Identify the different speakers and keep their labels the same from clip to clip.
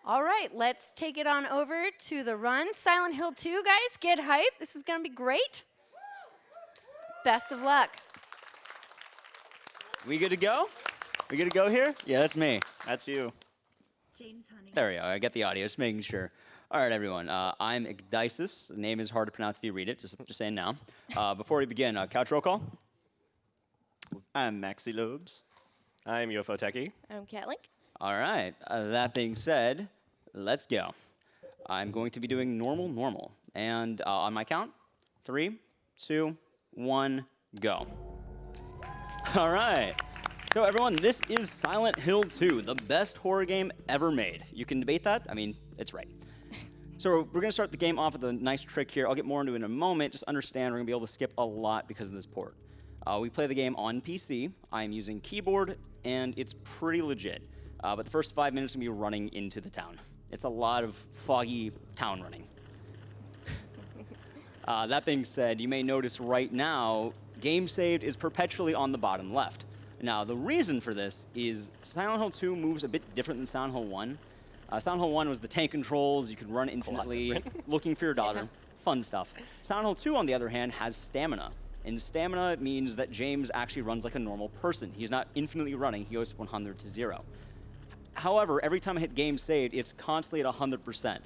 Speaker 1: All right, let's take it on over to the run. Silent Hill 2, guys, get hype. This is going to be great. Best of luck.
Speaker 2: We good to go? We good to go here? Yeah, that's me. That's you.
Speaker 3: James Honey.
Speaker 2: There we go. I get the audio. Just making sure. All right, everyone. I'm Ecdycis. The name is hard to pronounce if you read it. Just saying now. Before we begin, couch roll call.
Speaker 4: I'm Maxi Lobes.
Speaker 5: I'm UFO Techie.
Speaker 3: I'm Catlink.
Speaker 2: All right. That being said, let's go. I'm going to be doing normal. And on my count, 3, 2, 1, go. All right. So everyone, this is Silent Hill 2, the best horror game ever made. You can debate that. I mean, it's right. So we're going to start the game off with a nice trick here. I'll get more into it in a moment. Just understand we're going to be able to skip a lot because of this port. We play the game on PC. I'm using keyboard, and it's pretty legit. But the first 5 minutes are going to be running into the town. It's a lot of foggy town running. That being said, you may notice right now, game saved is perpetually on the bottom left. Now, the reason for this is Silent Hill 2 moves a bit different than Silent Hill 1. Silent Hill 1 was the tank controls, you could run infinitely, looking for your daughter, fun stuff. Silent Hill 2, on the other hand, has stamina. And stamina means that James actually runs like a normal person. He's not infinitely running, he goes 100 to 0. However, every time I hit game saved, it's constantly at 100%.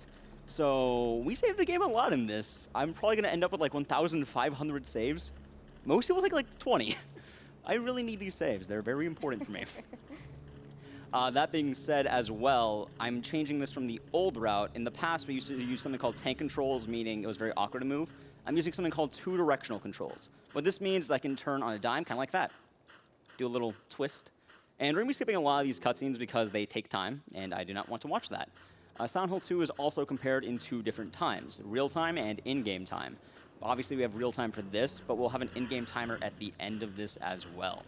Speaker 2: So we saved the game a lot in this. I'm probably going to end up with like 1,500 saves. Most people take like 20. I really need these saves. They're very important for me. That being said as well, I'm changing this from the old route. In the past, we used to use something called tank controls, meaning it was very awkward to move. I'm using something called two-directional controls. What this means is I can turn on a dime, kind of like that. Do a little twist. And we're going to be skipping a lot of these cutscenes because they take time, and I do not want to watch that. Silent Hill 2 is also compared in 2 different times, real-time and in-game time. Obviously, we have real-time for this, but we'll have an in-game timer at the end of this as well.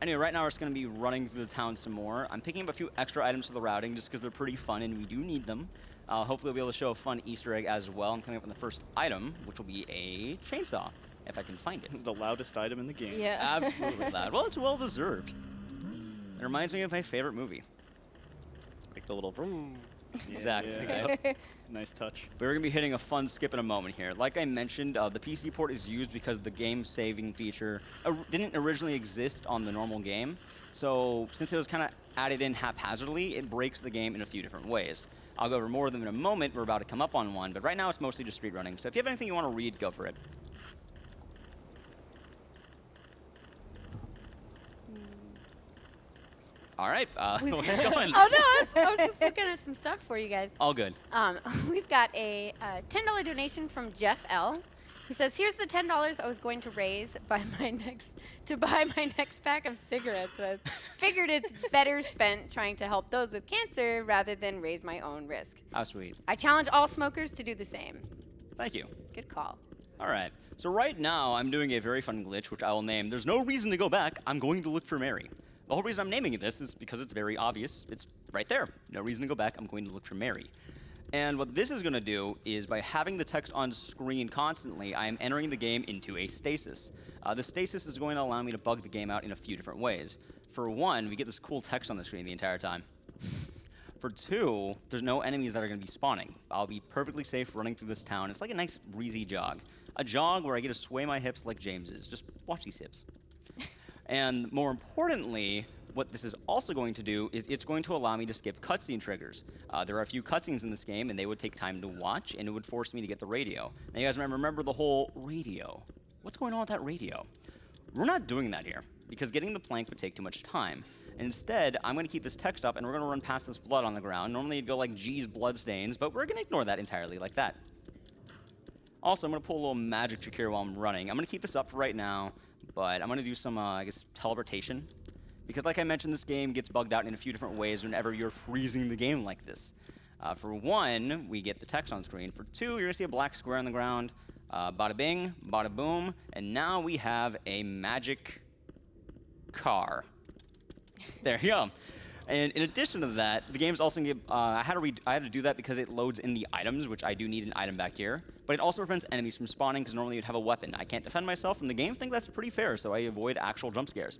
Speaker 2: Anyway, right now we're just going to be running through the town some more. I'm picking up a few extra items for the routing just because they're pretty fun and we do need them. Hopefully we'll be able to show a fun Easter egg as well. I'm coming up with the first item, which will be a chainsaw, if I can find it.
Speaker 4: The loudest item in the game.
Speaker 3: Yeah.
Speaker 2: Absolutely loud. Well, it's well-deserved. It reminds me of my favorite movie.
Speaker 5: Like the little vroom.
Speaker 2: Exactly.
Speaker 4: Yeah. Nice touch.
Speaker 2: We're going to be hitting a fun skip in a moment here. Like I mentioned, the PC port is used because the game saving feature didn't originally exist on the normal game. So since it was kind of added in haphazardly, it breaks the game in a few different ways. I'll go over more of them in a moment. We're about to come up on one, but right now it's mostly just street running. So if you have anything you want to read, go for it. All right, we're going.
Speaker 1: Oh, no, I was just looking at some stuff for you guys.
Speaker 2: All good.
Speaker 1: We've got a $10 donation from Jeff L., who says, here's the $10 I was going to raise to buy my next pack of cigarettes. I figured it's better spent trying to help those with cancer rather than raise my own risk.
Speaker 2: How sweet.
Speaker 1: I challenge all smokers to do the same.
Speaker 2: Thank you.
Speaker 1: Good call.
Speaker 2: All right. So right now, I'm doing a very fun glitch, which I will name. There's no reason to go back. I'm going to look for Mary. The whole reason I'm naming it this is because it's very obvious. It's right there. No reason to go back. I'm going to look for Mary. And what this is going to do is by having the text on screen constantly, I am entering the game into a stasis. The stasis is going to allow me to bug the game out in a few different ways. For one, we get this cool text on the screen the entire time. For two, there's no enemies that are going to be spawning. I'll be perfectly safe running through this town. It's like a nice breezy jog. A jog where I get to sway my hips like James is. Just watch these hips. And more importantly, what this is also going to do is it's going to allow me to skip cutscene triggers. There are a few cutscenes in this game, and they would take time to watch, and it would force me to get the radio. Now, you guys remember the whole radio. What's going on with that radio? We're not doing that here, because getting the plank would take too much time. Instead, I'm going to keep this text up, and we're going to run past this blood on the ground. Normally, it'd go like, geez, bloodstains, but we're going to ignore that entirely, like that. Also, I'm going to pull a little magic trick here while I'm running. I'm going to keep this up for right now, but I'm going to do some, I guess, teleportation. Because like I mentioned, this game gets bugged out in a few different ways whenever you're freezing the game like this. For one, we get the text on screen. For two, you're going to see a black square on the ground. Bada bing, bada boom. And now we have a magic car. There you go. And in addition to that, the game's also going to give, I had to do that because it loads in the items, which I do need an item back here. But it also prevents enemies from spawning because normally you'd have a weapon. I can't defend myself, and the game thinks that's pretty fair, so I avoid actual jump scares.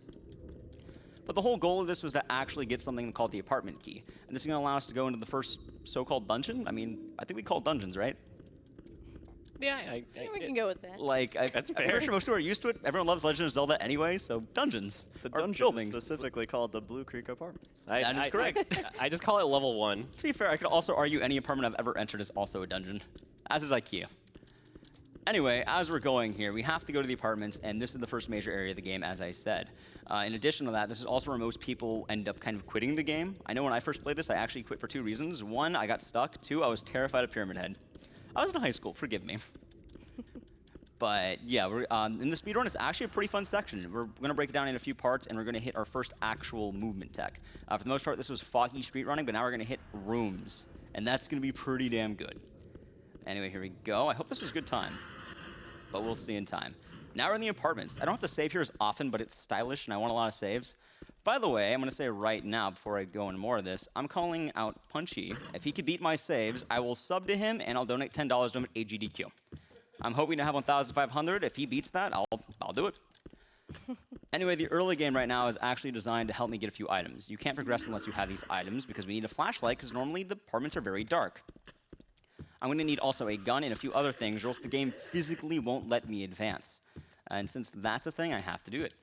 Speaker 2: But the whole goal of this was to actually get something called the apartment key. And this is going to allow us to go into the first so-called dungeon. I mean, I think we call it dungeons, right?
Speaker 5: Yeah,
Speaker 6: We can go with that.
Speaker 2: Like,
Speaker 5: That's
Speaker 2: I'm
Speaker 5: fair.
Speaker 2: pretty sure most people are used to it. Everyone loves Legend of Zelda anyway, so dungeons.
Speaker 4: The
Speaker 2: are
Speaker 4: dungeon
Speaker 2: buildings.
Speaker 4: is specifically called the Blue Creek Apartments.
Speaker 2: That is correct.
Speaker 5: I just call it level 1.
Speaker 2: To be fair, I could also argue any apartment I've ever entered is also a dungeon, as is IKEA. Anyway, as we're going here, we have to go to the apartments, and this is the first major area of the game, as I said. In addition to that, this is also where most people end up kind of quitting the game. I know when I first played this, I actually quit for 2 reasons. 1, I got stuck. 2, I was terrified of Pyramid Head. I was in high school, forgive me. But yeah, we're, in the speedrun, it's actually a pretty fun section. We're going to break it down in a few parts, and we're going to hit our first actual movement tech. For the most part, this was foggy street running, but now we're going to hit rooms, and that's going to be pretty damn good. Anyway, here we go. I hope this is a good time, but we'll see in time. Now we're in the apartments. I don't have to save here as often, but it's stylish, and I want a lot of saves. By the way, I'm going to say right now, before I go into more of this, I'm calling out Punchy. If he could beat my saves, I will sub to him, and I'll donate $10 to him at GDQ. I'm hoping to have 1,500. If he beats that, I'll do it. Anyway, the early game right now is actually designed to help me get a few items. You can't progress unless you have these items because we need a flashlight because normally the apartments are very dark. I'm going to need also a gun and a few other things or else the game physically won't let me advance. And since that's a thing, I have to do it.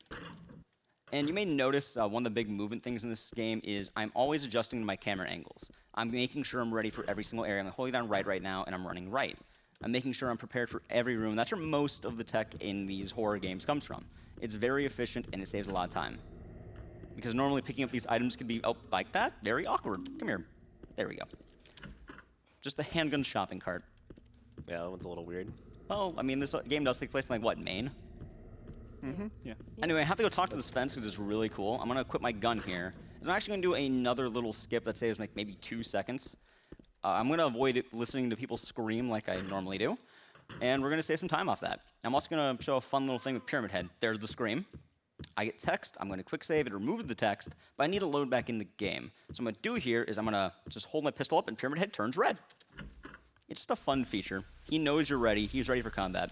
Speaker 2: And you may notice one of the big movement things in this game is I'm always adjusting my camera angles. I'm making sure I'm ready for every single area. I'm holding down right now, and I'm running right. I'm making sure I'm prepared for every room. That's where most of the tech in these horror games comes from. It's very efficient, and it saves a lot of time. Because normally picking up these items can be, oh, like that? Very awkward. Come here. There we go. Just the handgun shopping cart.
Speaker 5: Yeah, that one's a little weird.
Speaker 2: Well, I mean, this game does take place in, like, what, Maine?
Speaker 4: Mm-hmm. Yeah.
Speaker 2: Anyway, I have to go talk to this fence, which is really cool. I'm going to equip my gun here. So I'm actually going to do another little skip that saves, like, maybe 2 seconds. I'm going to avoid listening to people scream like I normally do. And we're going to save some time off that. I'm also going to show a fun little thing with Pyramid Head. There's the scream. I get text. I'm going to quick save. It removes the text. But I need to load back in the game. So what I'm going to do here is I'm going to just hold my pistol up and Pyramid Head turns red. It's just a fun feature. He knows you're ready. He's ready for combat.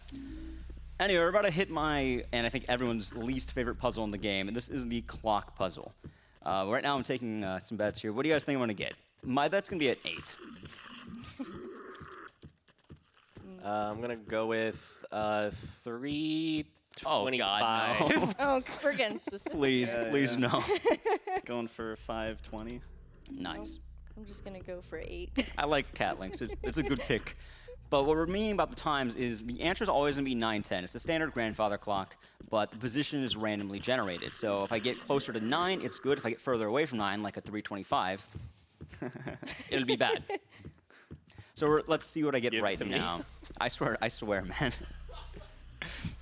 Speaker 2: Anyway, we're about to hit my, and I think everyone's least favorite puzzle in the game. And this is the clock puzzle. Right now I'm taking some bets here. What do you guys think I'm going to get? My bet's going to be at 8.
Speaker 5: I'm going to go with 325.
Speaker 2: Oh, God, no.
Speaker 6: Oh, we're getting specific.
Speaker 2: Please, please, no.
Speaker 4: Going for 520.
Speaker 2: Nice.
Speaker 6: I'm just going to go for 8.
Speaker 2: I like cat links. It's a good pick. But what we're meaning about the times is the answer is always going to be 9:10. It's the standard grandfather clock, but the position is randomly generated. So if I get closer to 9, it's good. If I get further away from 9, like a 325, it'll be bad. So let's see what I get
Speaker 5: Give it
Speaker 2: right
Speaker 5: to me.
Speaker 2: now. I swear, man.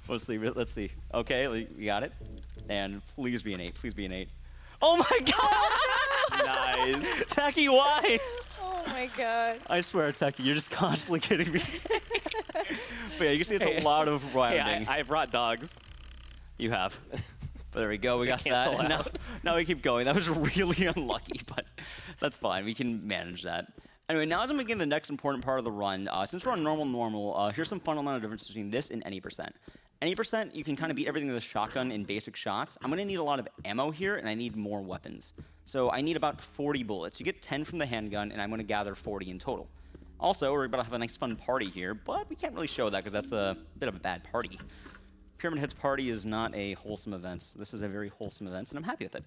Speaker 2: Let's see. Okay, we got it. And please be an 8. Please be an 8. Oh my God! Nice. Tacky, why?
Speaker 6: Oh my God.
Speaker 2: I swear, Tacky, you're just constantly kidding me. But yeah, you can see it's a lot of rounding.
Speaker 5: Hey, I brought dogs.
Speaker 2: You have. But there we go. We got
Speaker 5: cancel
Speaker 2: that.
Speaker 5: out.
Speaker 2: Now we keep going. That was really unlucky, but that's fine. We can manage that. Anyway, now as I'm beginning the next important part of the run, since we're on normal, here's some fundamental difference between this and any percent. Any percent, you can kind of beat everything with a shotgun in basic shots. I'm going to need a lot of ammo here, and I need more weapons. So I need about 40 bullets. You get 10 from the handgun, and I'm going to gather 40 in total. Also, we're about to have a nice fun party here, but we can't really show that because that's a bit of a bad party. Pyramid Head's party is not a wholesome event. This is a very wholesome event, and I'm happy with it.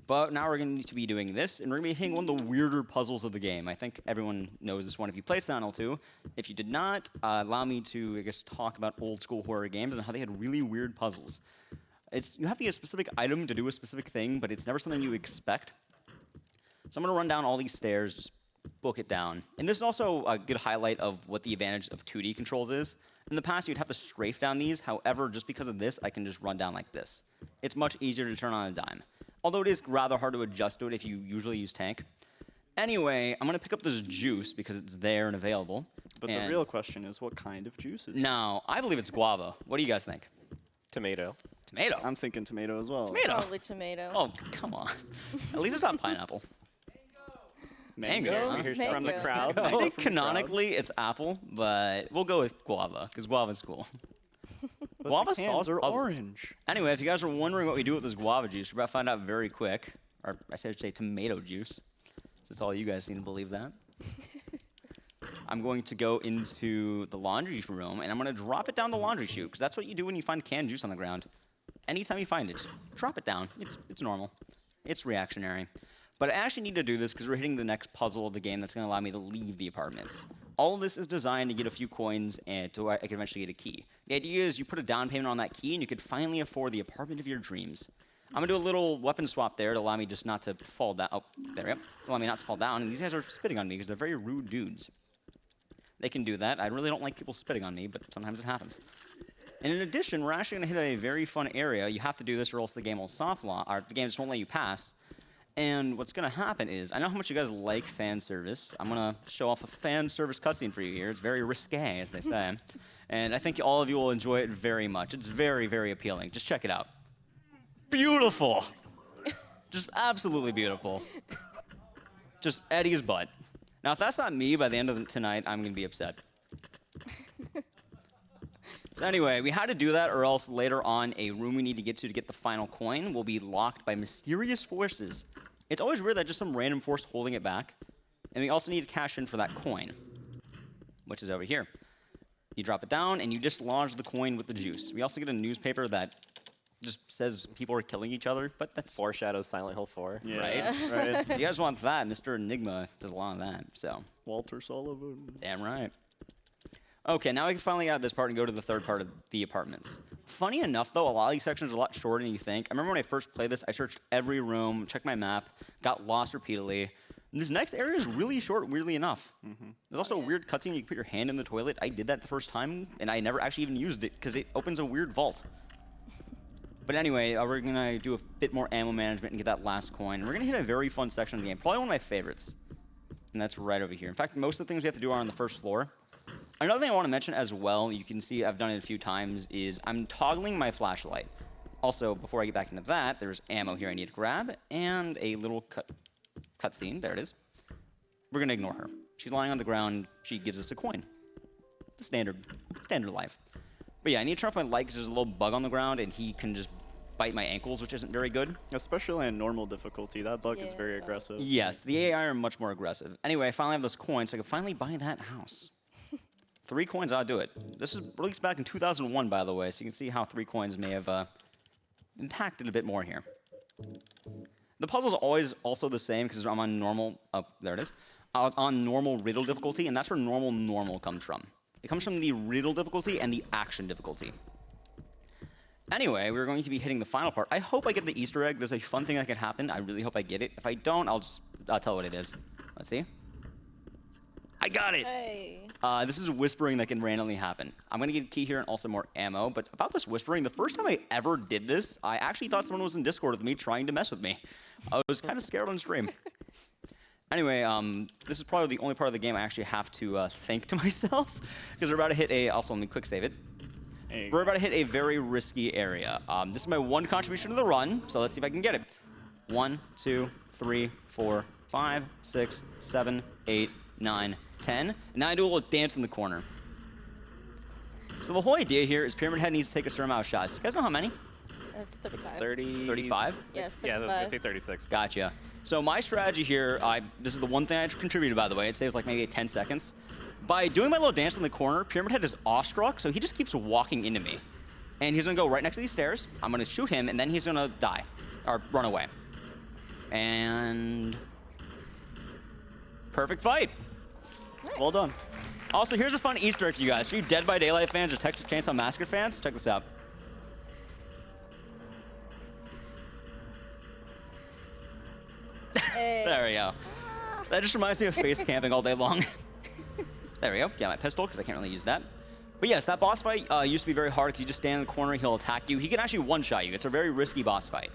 Speaker 2: But now we're going to be doing this, and we're going to be hitting one of the weirder puzzles of the game. I think everyone knows this one if you play Silent Hill 2. If you did not, allow me to, I guess, talk about old school horror games and how they had really weird puzzles. You have to get a specific item to do a specific thing, but it's never something you expect. So I'm going to run down all these stairs, just book it down. And this is also a good highlight of what the advantage of 2D controls is. In the past, you'd have to strafe down these. However, just because of this, I can just run down like this. It's much easier to turn on a dime. Although it is rather hard to adjust to it if you usually use tank. Anyway, I'm going to pick up this juice because it's there and available.
Speaker 4: But the real question is, what kind of juice is it?
Speaker 2: No, I believe it's guava. What do you guys think?
Speaker 5: Tomato.
Speaker 2: Tomato.
Speaker 4: I'm thinking tomato as well.
Speaker 2: Tomato.
Speaker 6: Probably tomato.
Speaker 2: Oh, come on. At least it's not pineapple. Mango.
Speaker 4: Mango.
Speaker 2: Huh?
Speaker 5: We hear
Speaker 6: Mango.
Speaker 5: from the crowd.
Speaker 2: I think
Speaker 4: from the crowd.
Speaker 2: canonically it's apple, but we'll go with guava because guava's cool.
Speaker 4: But
Speaker 2: Guava
Speaker 4: the cans
Speaker 2: solves
Speaker 4: are
Speaker 2: puzzles.
Speaker 4: orange.
Speaker 2: Anyway, if you guys are wondering what we do with this guava juice, we're about to find out very quick. Or I should say tomato juice. Since all you guys need to believe that. I'm going to go into the laundry room, and I'm going to drop it down the laundry chute, because that's what you do when you find canned juice on the ground. Anytime you find it, just drop it down. It's normal. It's reactionary. But I actually need to do this because we're hitting the next puzzle of the game that's going to allow me to leave the apartments. All of this is designed to get a few coins and I can eventually get a key. The idea is you put a down payment on that key, and you could finally afford the apartment of your dreams. I'm going to do a little weapon swap there to allow me just not to fall down. Oh, there we go. To allow me not to fall down. And these guys are spitting on me because they're very rude dudes. They can do that. I really don't like people spitting on me, but sometimes it happens. And in addition, we're actually going to hit a very fun area. You have to do this or else the game will soft launch, or the game just won't let you pass. And what's going to happen is, I know how much you guys like fan service. I'm going to show off a fan service cutscene for you here. It's very risque, as they say. And I think all of you will enjoy it very much. It's very, very appealing. Just check it out. Beautiful. Just absolutely beautiful. Just Eddie's butt. Now, if that's not me by the end of tonight, I'm going to be upset. So anyway, we had to do that, or else later on, a room we need to get the final coin will be locked by mysterious forces. It's always weird that just some random force holding it back. And we also need to cash in for that coin, which is over here. You drop it down, and you dislodge the coin with the juice. We also get a newspaper that just says people are killing each other, but that's...
Speaker 5: Foreshadows Silent Hill 4.
Speaker 4: Yeah,
Speaker 2: Right?
Speaker 4: right.
Speaker 2: You guys want that, Mr. Enigma does a lot of that, so...
Speaker 4: Walter Sullivan.
Speaker 2: Damn right. Okay, now we can finally add this part and go to the third part of the apartments. Funny enough, though, a lot of these sections are a lot shorter than you think. I remember when I first played this, I searched every room, checked my map, got lost repeatedly. And this next area is really short, weirdly enough. There's also a weird cutscene you can put your hand in the toilet. I did that the first time, and I never actually even used it because it opens a weird vault. But anyway, we're going to do a bit more ammo management and get that last coin. We're going to hit a very fun section of the game, probably one of my favorites. And that's right over here. In fact, most of the things we have to do are on the first floor. Another thing I want to mention as well, you can see I've done it a few times, is I'm toggling my flashlight. Also, before I get back into that, there's ammo here I need to grab, and a little cutscene. There it is. We're going to ignore her. She's lying on the ground. She gives us a coin. The standard life. But yeah, I need to turn off my light because there's a little bug on the ground, and he can just bite my ankles, which isn't very good.
Speaker 4: Especially on normal difficulty, that bug is very aggressive.
Speaker 2: Yes, the AI are much more aggressive. Anyway, I finally have this coin, so I can finally buy that house. 3 coins, I'll do it. This is released back in 2001, by the way, so you can see how 3 coins may have impacted a bit more here. The puzzle's always also the same because I'm on normal. Oh, there it is. I was on normal riddle difficulty, and that's where normal comes from. It comes from the riddle difficulty and the action difficulty. Anyway, we're going to be hitting the final part. I hope I get the Easter egg. There's a fun thing that could happen. I really hope I get it. If I don't, I'll tell what it is. Let's see. I got it!
Speaker 6: Hey.
Speaker 2: This is whispering that can randomly happen. I'm going to get a key here and also more ammo, but about this whispering, the first time I ever did this, I actually thought someone was in Discord with me trying to mess with me. I was kind of scared on stream. Anyway, this is probably the only part of the game I actually have to think to myself, because we're about to hit a, also let me quick save it. We're about to hit a very risky area. This is my one contribution to the run, so let's see if I can get it. 1, 2, 3, 4, 5, 6, 7, 8, 9, 10. And now I do a little dance in the corner. So the whole idea here is Pyramid Head needs to take a certain amount of shots. You guys know how many?
Speaker 6: It's 35.
Speaker 2: 35?
Speaker 6: Yes, 35.
Speaker 5: Yeah, I was going to say 36.
Speaker 2: Gotcha. So my strategy here, this is the one thing I contributed, by the way. It saves like maybe 10 seconds. By doing my little dance in the corner, Pyramid Head is awestruck, so he just keeps walking into me. And he's going to go right next to these stairs. I'm going to shoot him, and then he's going to die. Or run away. And... perfect fight. Well done. Also, here's a fun Easter egg for you guys. For you Dead by Daylight fans or Texas Chainsaw Massacre fans, check this out.
Speaker 6: Hey.
Speaker 2: There we go. That just reminds me of face camping all day long. There we go. Yeah, my pistol, because I can't really use that. But yes, that boss fight used to be very hard because you just stand in the corner, he'll attack you. He can actually one-shot you. It's a very risky boss fight.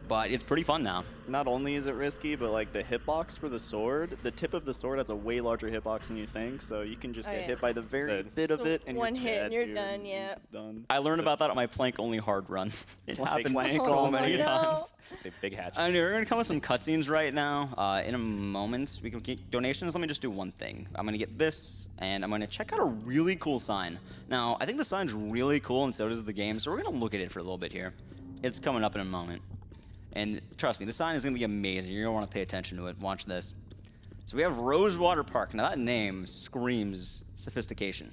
Speaker 2: But it's pretty fun now.
Speaker 4: Not only is it risky, but like the hitbox for the sword, the tip of the sword has a way larger hitbox than you think, so you can just get hit by the very bit of it, and
Speaker 6: one
Speaker 4: you're
Speaker 6: hit
Speaker 4: dead,
Speaker 6: and you're
Speaker 4: dude.
Speaker 6: done, yeah.
Speaker 4: It's done.
Speaker 2: I learned about that on my plank-only hard run. It happened
Speaker 4: Plank
Speaker 2: so
Speaker 4: only.
Speaker 2: many
Speaker 6: No.
Speaker 2: times.
Speaker 5: It's a big hatchet.
Speaker 2: Anyway, we're going to come with some cutscenes right now. In a moment, we can get donations. Let me just do one thing. I'm going to get this and I'm going to check out a really cool sign. Now, I think the sign's really cool, and so does the game, so we're going to look at it for a little bit here. It's coming up in a moment. And trust me, the sign is going to be amazing. You're going to want to pay attention to it. Watch this. So we have Rosewater Park. Now, that name screams sophistication.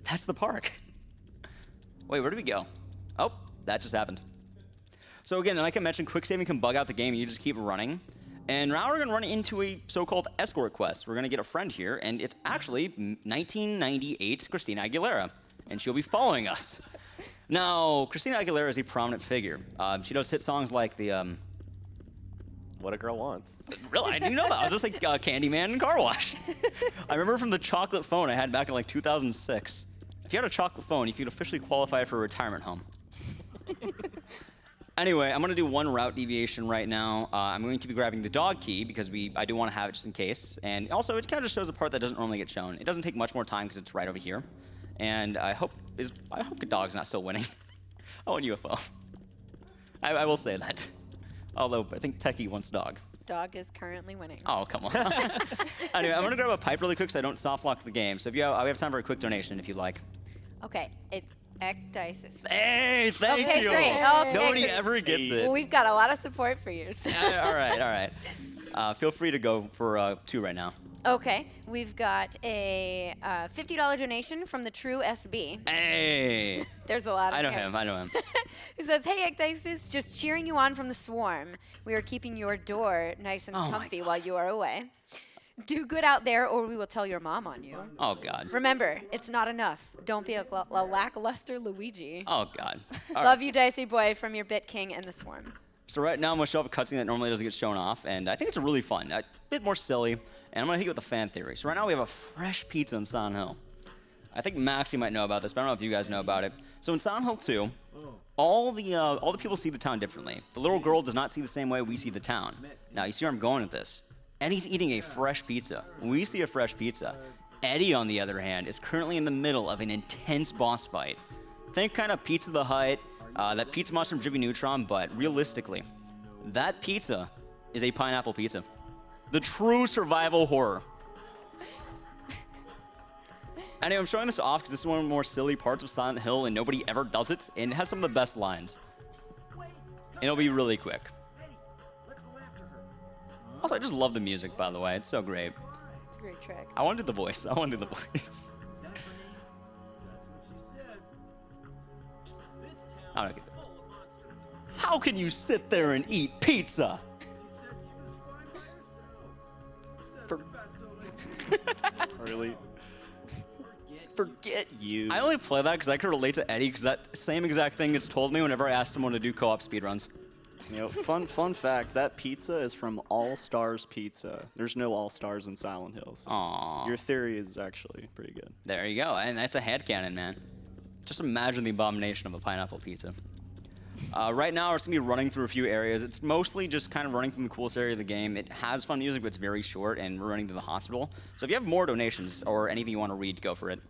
Speaker 2: That's the park. Wait, where did we go? Oh, that just happened. So again, like I mentioned, quick saving can bug out the game, and you just keep running. And now we're going to run into a so-called escort quest. We're going to get a friend here, and it's actually 1998 Christina Aguilera, and she'll be following us. Now, Christina Aguilera is a prominent figure. She does hit songs like the...
Speaker 5: What a Girl Wants.
Speaker 2: Really? I didn't know that. I was just like Candyman and Car Wash. I remember from the chocolate phone I had back in like 2006. If you had a chocolate phone, you could officially qualify for a retirement home. Anyway, I'm going to do one route deviation right now. I'm going to be grabbing the dog key because I do want to have it just in case. And also, it kind of just shows a part that doesn't normally get shown. It doesn't take much more time because it's right over here. And I hope the dog's not still winning. I want UFO. I will say that. Although, I think Techie wants dog.
Speaker 1: Dog is currently winning.
Speaker 2: Oh, come on. Anyway, I'm going to grab a pipe really quick so I don't soft lock the game. So we have time for a quick donation if you'd like.
Speaker 1: Okay, it's Ecdycis.
Speaker 2: Hey, thank
Speaker 1: Okay,
Speaker 2: you.
Speaker 1: great. Okay,
Speaker 2: Nobody
Speaker 1: 'cause-
Speaker 2: ever gets it.
Speaker 1: Well, we've got a lot of support for you. So.
Speaker 2: All right. Feel free to go for 2 right now.
Speaker 1: Okay, we've got a $50 donation from the True SB.
Speaker 2: Hey.
Speaker 1: There's a lot of
Speaker 2: I know him.
Speaker 1: He says, "Hey, Ecdycis, just cheering you on from the swarm. We are keeping your door nice and
Speaker 2: Oh my
Speaker 1: comfy while you are away. Do good out there, or we will tell your mom on you.
Speaker 2: Oh, God.
Speaker 1: Remember, it's not enough. Don't be a lackluster Luigi.
Speaker 2: Oh, God. All
Speaker 1: Love
Speaker 2: right.
Speaker 1: you, Dicey Boy, from your Bit King and the Swarm."
Speaker 2: So right now I'm going to show off a cutscene that normally doesn't get shown off, and I think it's really fun. A bit more silly, and I'm going to hit you with a fan theory. So right now we have a fresh pizza in Silent Hill. I think Maxie might know about this, but I don't know if you guys know about it. So in Silent Hill 2, all the people see the town differently. The little girl does not see the same way we see the town. Now, you see where I'm going with this. Eddie's eating a fresh pizza. We see a fresh pizza. Eddie, on the other hand, is currently in the middle of an intense boss fight. Think kind of Pizza the Hut, that pizza monster from Jimmy Neutron, but realistically, that pizza is a pineapple pizza. The true survival horror. Anyway, I'm showing this off because this is one of the more silly parts of Silent Hill, and nobody ever does it, and it has some of the best lines. And it'll be really quick. Also, I just love the music, by the way. It's so great.
Speaker 6: It's a great track.
Speaker 2: I want to do the voice. How can you sit there and eat pizza?
Speaker 4: Really? Forget you.
Speaker 2: I only play that because I could relate to Eddie because that same exact thing gets told me whenever I ask someone to do co-op speedruns.
Speaker 4: You know, fun fact, that pizza is from All Stars Pizza. There's no All Stars in Silent Hills.
Speaker 2: Aww.
Speaker 4: Your theory is actually pretty good.
Speaker 2: There you go, and that's a headcanon, man. Just imagine the abomination of a pineapple pizza. Right now, we're just going to be running through a few areas. It's mostly just kind of running from the coolest area of the game. It has fun music, but it's very short, and we're running to the hospital. So if you have more donations or anything you want to read, go for it.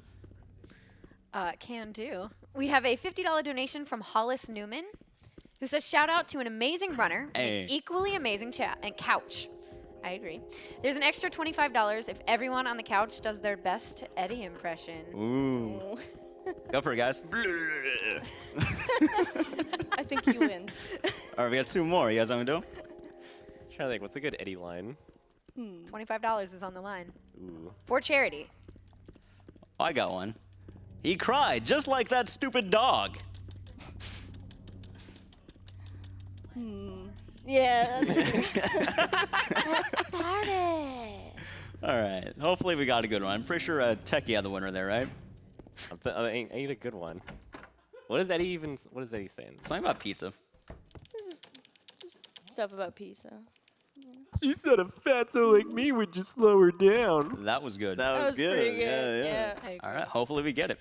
Speaker 1: Can do. We have a $50 donation from Hollis Newman, who says, "Shout out to an amazing runner and
Speaker 2: Hey.
Speaker 1: an equally amazing couch." I agree. There's an extra $25 if everyone on the couch does their best Eddie impression.
Speaker 2: Ooh. Go for it, guys.
Speaker 6: I think he wins.
Speaker 2: All right, we got 2 more. You guys want to do?
Speaker 5: Trying to think, what's a good Eddie line?
Speaker 1: $25 is on the line.
Speaker 5: Ooh.
Speaker 1: For charity.
Speaker 2: I got one. He cried just like that stupid dog.
Speaker 6: Yeah. Let's party.
Speaker 2: All right. Hopefully we got a good one. I'm pretty sure Techie had the winner there, right?
Speaker 5: I need a good one. What is Eddie saying?
Speaker 2: Something about pizza.
Speaker 6: This is just stuff about pizza.
Speaker 5: You said a fatso like me would just slow her down.
Speaker 2: That was good.
Speaker 4: That was good.
Speaker 6: pretty good.
Speaker 4: Yeah.
Speaker 1: I agree.
Speaker 2: All right. Hopefully we get it.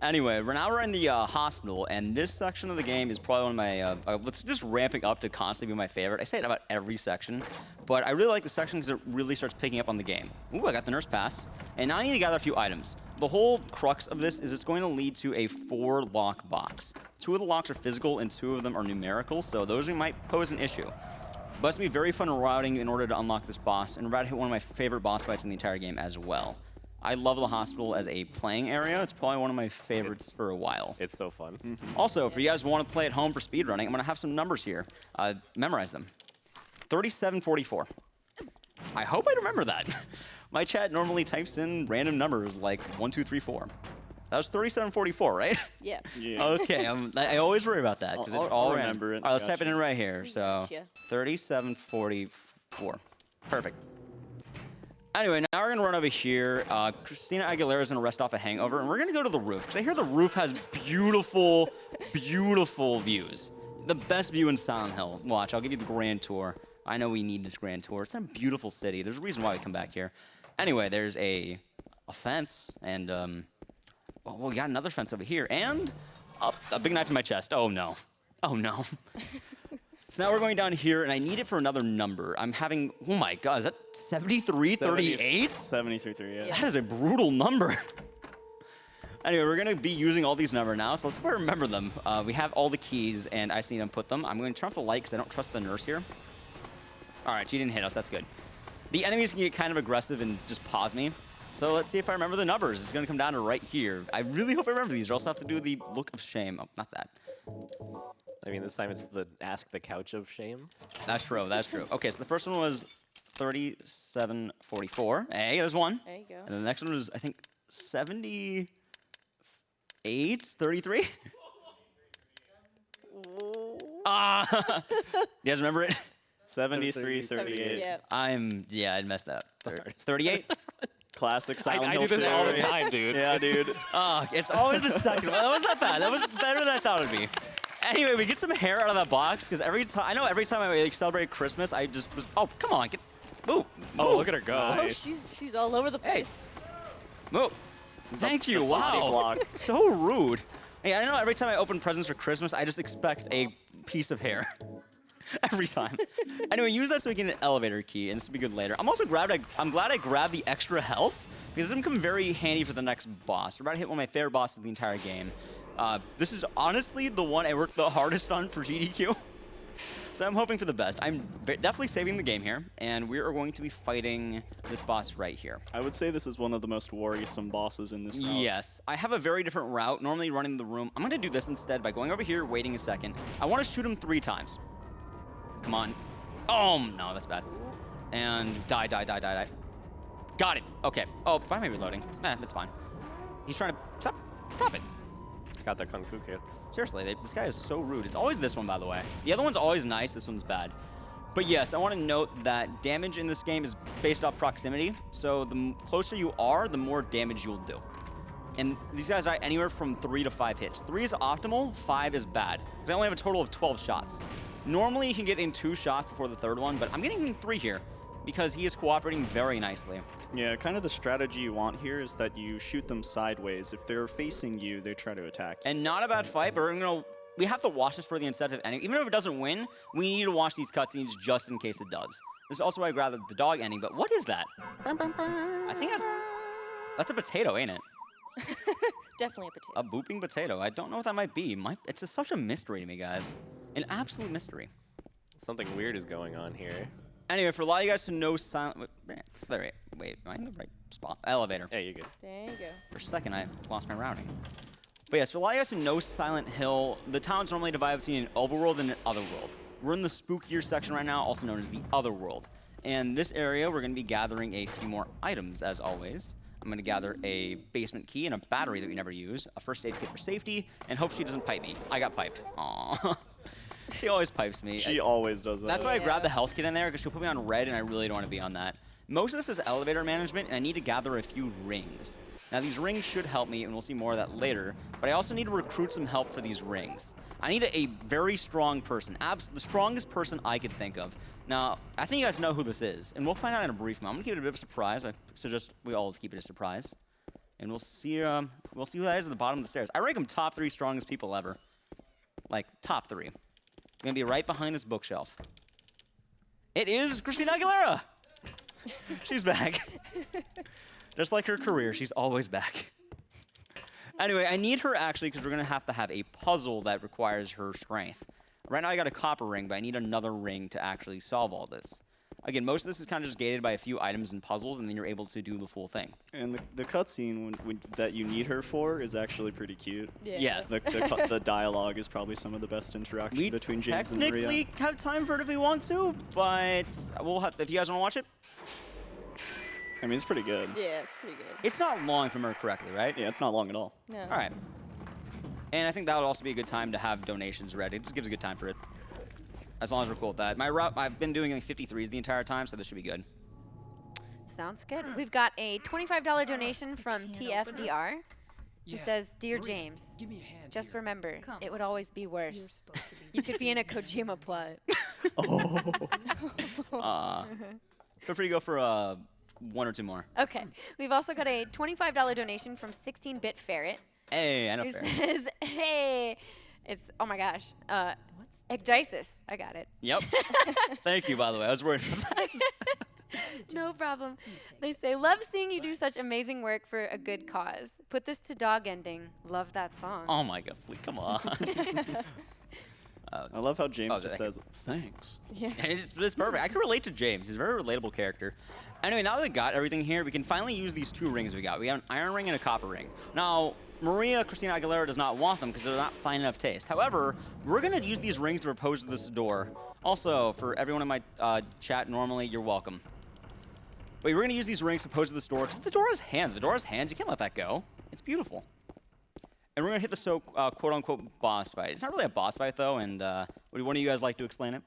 Speaker 2: Anyway, we're in the hospital, and this section of the game is probably one of my, let's just ramping up to constantly be my favorite. I say it about every section, but I really like the section because it really starts picking up on the game. Ooh, I got the nurse pass, and now I need to gather a few items. The whole crux of this is it's going to lead to a 4-lock box. 2 of the locks are physical, and 2 of them are numerical, so those might pose an issue. But it's going to be very fun routing in order to unlock this boss, and we're about to hit one of my favorite boss fights in the entire game as well. I love the hospital as a playing area. It's probably one of my favorites for a while.
Speaker 5: It's so fun.
Speaker 2: Also, if you guys want to play at home for speedrunning, I'm going to have some numbers here. Memorize them. 3744. I hope I remember that. My chat normally types in random numbers like 1, 2, 3, 4. That was 3744, right?
Speaker 6: Yeah.
Speaker 4: Yeah.
Speaker 2: Okay, I always worry about that because it's all
Speaker 4: I'll
Speaker 2: random.
Speaker 4: remember it.
Speaker 2: All right, let's type it
Speaker 4: Gotcha.
Speaker 2: in right here. So
Speaker 6: Gotcha.
Speaker 2: 3744. Perfect. Anyway, now we're gonna run over here. Christina Aguilera's gonna rest off a hangover, and we're gonna go to the roof because I hear the roof has beautiful, beautiful views. The best view in Silent Hill. Watch, I'll give you the grand tour. I know we need this grand tour. It's a beautiful city. There's a reason why we come back here. Anyway, there's a fence, and well, we got another fence over here, and a big knife in my chest. Oh no, oh no. So now we're going down here, and I need it for another number. I'm having, oh my god, is that 7338?
Speaker 4: 73, yeah.
Speaker 2: That is a brutal number. Anyway, we're gonna be using all these numbers now, so let's remember them. We have all the keys, and I just need to put them. I'm going to turn off the light because I don't trust the nurse here. All right, she didn't hit us, that's good. The enemies can get kind of aggressive and just pause me. So let's see if I remember the numbers. It's gonna come down to right here. I really hope I remember these, or else I have to do the look of shame. Oh, not that.
Speaker 5: I mean, this time it's the Ask the Couch of Shame.
Speaker 2: That's true, that's true. Okay, so the first one was 3744. Hey, there's one.
Speaker 6: There you go.
Speaker 2: And then the next one was, I think, 7833. Ah, you guys remember it?
Speaker 4: 7338.
Speaker 6: Yeah.
Speaker 2: I messed that up. It's 38.
Speaker 4: Classic Silent
Speaker 5: I
Speaker 4: Hill
Speaker 5: do this all the
Speaker 4: story.
Speaker 5: time, dude.
Speaker 4: Yeah, dude.
Speaker 2: Oh, it's always the second one. That was not bad. That was better than I thought it would be. Anyway, we get some hair out of that box because every time I like, celebrate Christmas, I just was. Oh, come on, move.
Speaker 5: Oh, look at her go.
Speaker 6: Oh, she's all over the place.
Speaker 2: Move. Thank you.
Speaker 4: body
Speaker 2: Wow.
Speaker 4: block.
Speaker 2: So rude. Hey, I know every time I open presents for Christmas, I just expect a piece of hair. Every time. Anyway, use that so we get an elevator key, and this will be good later. I'm glad I grabbed the extra health because this will come very handy for the next boss. We're about to hit one of my favorite bosses of the entire game. This is honestly the one I worked the hardest on for GDQ. So I'm hoping for the best. I'm definitely saving the game here, and we are going to be fighting this boss right here.
Speaker 4: I would say this is one of the most worrisome bosses in this route.
Speaker 2: Yes. I have a very different route, normally running the room. I'm going to do this instead by going over here, waiting a second. I want to shoot him 3 times. Come on. Oh, no, that's bad. And die. Got it. Okay. Oh, why am I reloading? It's fine. He's trying to... Stop it.
Speaker 5: Got the kung fu kicks.
Speaker 2: Seriously, this guy is so rude. It's always this one, by the way. The other one's always nice. This one's bad. But yes, I want to note that damage in this game is based off proximity. So the closer you are, the more damage you'll do. And these guys are anywhere from 3 to 5 hits. 3 is optimal, 5 is bad. Because I only have a total of 12 shots. Normally, you can get in 2 shots before the 3rd one, but I'm getting in 3 here because he is cooperating very nicely.
Speaker 4: Yeah, kind of the strategy you want here is that you shoot them sideways. If they're facing you, they try to attack you.
Speaker 2: And not a bad fight, but we have to watch this for the incentive ending. Even if it doesn't win, we need to watch these cutscenes just in case it does. This is also why I grabbed the dog ending, but what is that? I think that's a potato, ain't it?
Speaker 6: Definitely a potato.
Speaker 2: A booping potato. I don't know what that might be. It's just such a mystery to me, guys. An absolute mystery.
Speaker 5: Something weird is going on here.
Speaker 2: Anyway, for a lot of you guys to know Silent... Wait, am I in the right spot? Elevator.
Speaker 5: Yeah, you're good.
Speaker 6: There you go.
Speaker 2: For a second, I lost my routing. But yes, for a lot of you guys who know Silent Hill, the town's normally divided between an overworld and an otherworld. We're in the spookier section right now, also known as the otherworld. And this area, we're going to be gathering a few more items, as always. I'm going to gather a basement key and a battery that we never use, a first aid kit for safety, and hope she doesn't pipe me. I got piped. Aww. She always pipes me.
Speaker 4: She always does that.
Speaker 2: That's why I grabbed the health kit in there, because she'll put me on red, and I really don't want to be on that. Most of this is elevator management, and I need to gather a few rings. Now, these rings should help me, and we'll see more of that later, but I also need to recruit some help for these rings. I need a very strong person, the strongest person I could think of. Now, I think you guys know who this is, and we'll find out in a brief moment. I'm going to keep it a bit of a surprise. I suggest we all keep it a surprise. And we'll see who that is at the bottom of the stairs. I rank him top 3 strongest people ever. Like, top 3. Gonna be right behind this bookshelf. It is Christina Aguilera! She's back. Just like her career, she's always back. Anyway, I need her actually because we're gonna have a puzzle that requires her strength. Right now I got a copper ring, but I need another ring to actually solve all this. Again, most of this is kind of just gated by a few items and puzzles, and then you're able to do the full thing.
Speaker 4: And the cutscene that you need her for is actually pretty cute.
Speaker 6: Yeah.
Speaker 2: Yes.
Speaker 4: The dialogue is probably some of the best interaction between James and Maria.
Speaker 2: We technically have time for it if we want to, but we'll have, if you guys want to watch it.
Speaker 4: I mean, it's pretty good.
Speaker 6: Yeah, it's pretty good.
Speaker 2: It's not long, if I remember correctly, right?
Speaker 4: Yeah, it's not long at all.
Speaker 6: No.
Speaker 2: All right. And I think that would also be a good time to have donations ready. It just gives a good time for it. As long as we're cool with that. My route, I've been doing like 53s the entire time, so this should be good.
Speaker 1: Sounds good. We've got a $25 donation from TFDR, who says, "Dear James,
Speaker 7: Give me a hand.
Speaker 1: just
Speaker 7: here.
Speaker 1: remember,
Speaker 3: Come.
Speaker 1: it would always be
Speaker 3: You're
Speaker 1: worse.
Speaker 3: supposed to be.
Speaker 1: You could be in a Kojima plot."
Speaker 2: Feel free to go for one or two more.
Speaker 1: Okay. We've also got a $25 donation from 16-Bit Ferret,
Speaker 2: Hey, I know.
Speaker 1: who
Speaker 2: Fair.
Speaker 1: says, "Hey, it's, oh my gosh, Ecdycis." I got it.
Speaker 2: Yep. Thank you, by the way. I was worried about that.
Speaker 1: No problem. They say, "Love seeing you do such amazing work for a good cause. Put this to dog ending. Love that song."
Speaker 2: Oh my god, come on.
Speaker 4: I love how James just
Speaker 2: thank
Speaker 4: says, "Thanks."
Speaker 6: Yeah.
Speaker 2: It's perfect. I can relate to James. He's a very relatable character. Anyway, now that we got everything here, we can finally use these two rings we got. We got an iron ring and a copper ring. Now, Maria Christina Aguilera does not want them because they're not fine enough taste. However, we're going to use these rings to propose to this door. Also, for everyone in my chat, normally, you're welcome. But we're going to use these rings to propose to this door because the door has hands. If the door has hands, you can't let that go. It's beautiful. And we're going to hit the quote-unquote boss fight. It's not really a boss fight, though, and would one of you guys like to explain it?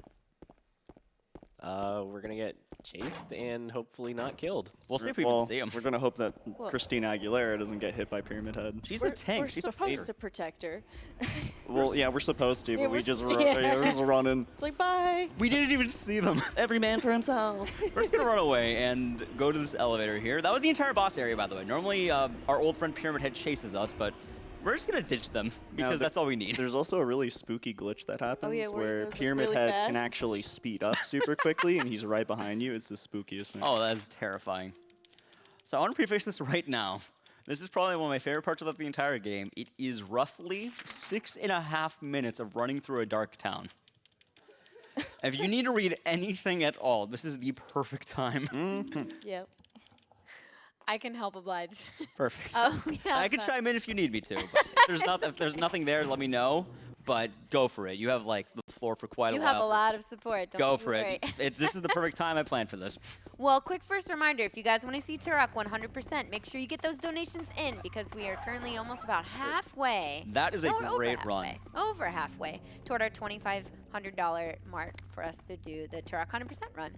Speaker 5: We're gonna get chased and hopefully not killed.
Speaker 2: We'll see if we
Speaker 4: Well,
Speaker 2: can see him.
Speaker 4: we're gonna hope that
Speaker 6: Well-
Speaker 4: Christina Aguilera doesn't get hit by Pyramid Head.
Speaker 2: She's
Speaker 6: We're
Speaker 2: a tank.
Speaker 6: We're
Speaker 2: She's a
Speaker 6: supposed
Speaker 2: fighter.
Speaker 6: to protect her.
Speaker 4: Well, yeah, we're supposed to,
Speaker 6: Yeah,
Speaker 4: but
Speaker 6: we're
Speaker 4: we just
Speaker 6: s-
Speaker 4: run,
Speaker 6: yeah.
Speaker 4: we're just running.
Speaker 6: It's like, bye.
Speaker 2: We didn't even see them.
Speaker 4: Every man for himself.
Speaker 2: We're just gonna run away and go to this elevator here. That was the entire boss area, by the way. Normally, our old friend Pyramid Head chases us, but we're just gonna ditch them because that's all we need.
Speaker 4: There's also a really spooky glitch that happens
Speaker 6: yeah, where he
Speaker 4: where
Speaker 6: goes, like,
Speaker 4: Pyramid
Speaker 6: really
Speaker 4: Head can
Speaker 6: fast.
Speaker 4: actually speed up super quickly, and he's right behind you. It's the spookiest thing.
Speaker 2: Oh, that is terrifying. So I want to preface this right now. This is probably one of my favorite parts about the entire game. It is roughly 6.5 minutes of running through a dark town. If you need to read anything at all, this is the perfect time.
Speaker 6: Yep.
Speaker 1: I can help oblige.
Speaker 2: Perfect.
Speaker 1: We
Speaker 2: I
Speaker 1: have,
Speaker 2: can chime in if you need me to. But if there's nothing there, let me know. But go for it. You have like the floor for quite
Speaker 1: you
Speaker 2: a while.
Speaker 1: have a lot of support. Don't
Speaker 2: Go
Speaker 1: you
Speaker 2: for
Speaker 1: worry.
Speaker 2: it. This is the perfect time I planned for this.
Speaker 1: Well, quick first reminder, if you guys want to see Turok 100%, make sure you get those donations in because we are currently almost about halfway.
Speaker 2: That is a
Speaker 1: No, we're over
Speaker 2: great run.
Speaker 1: halfway. Over halfway toward our $2,500 mark for us to do the Turok 100% run.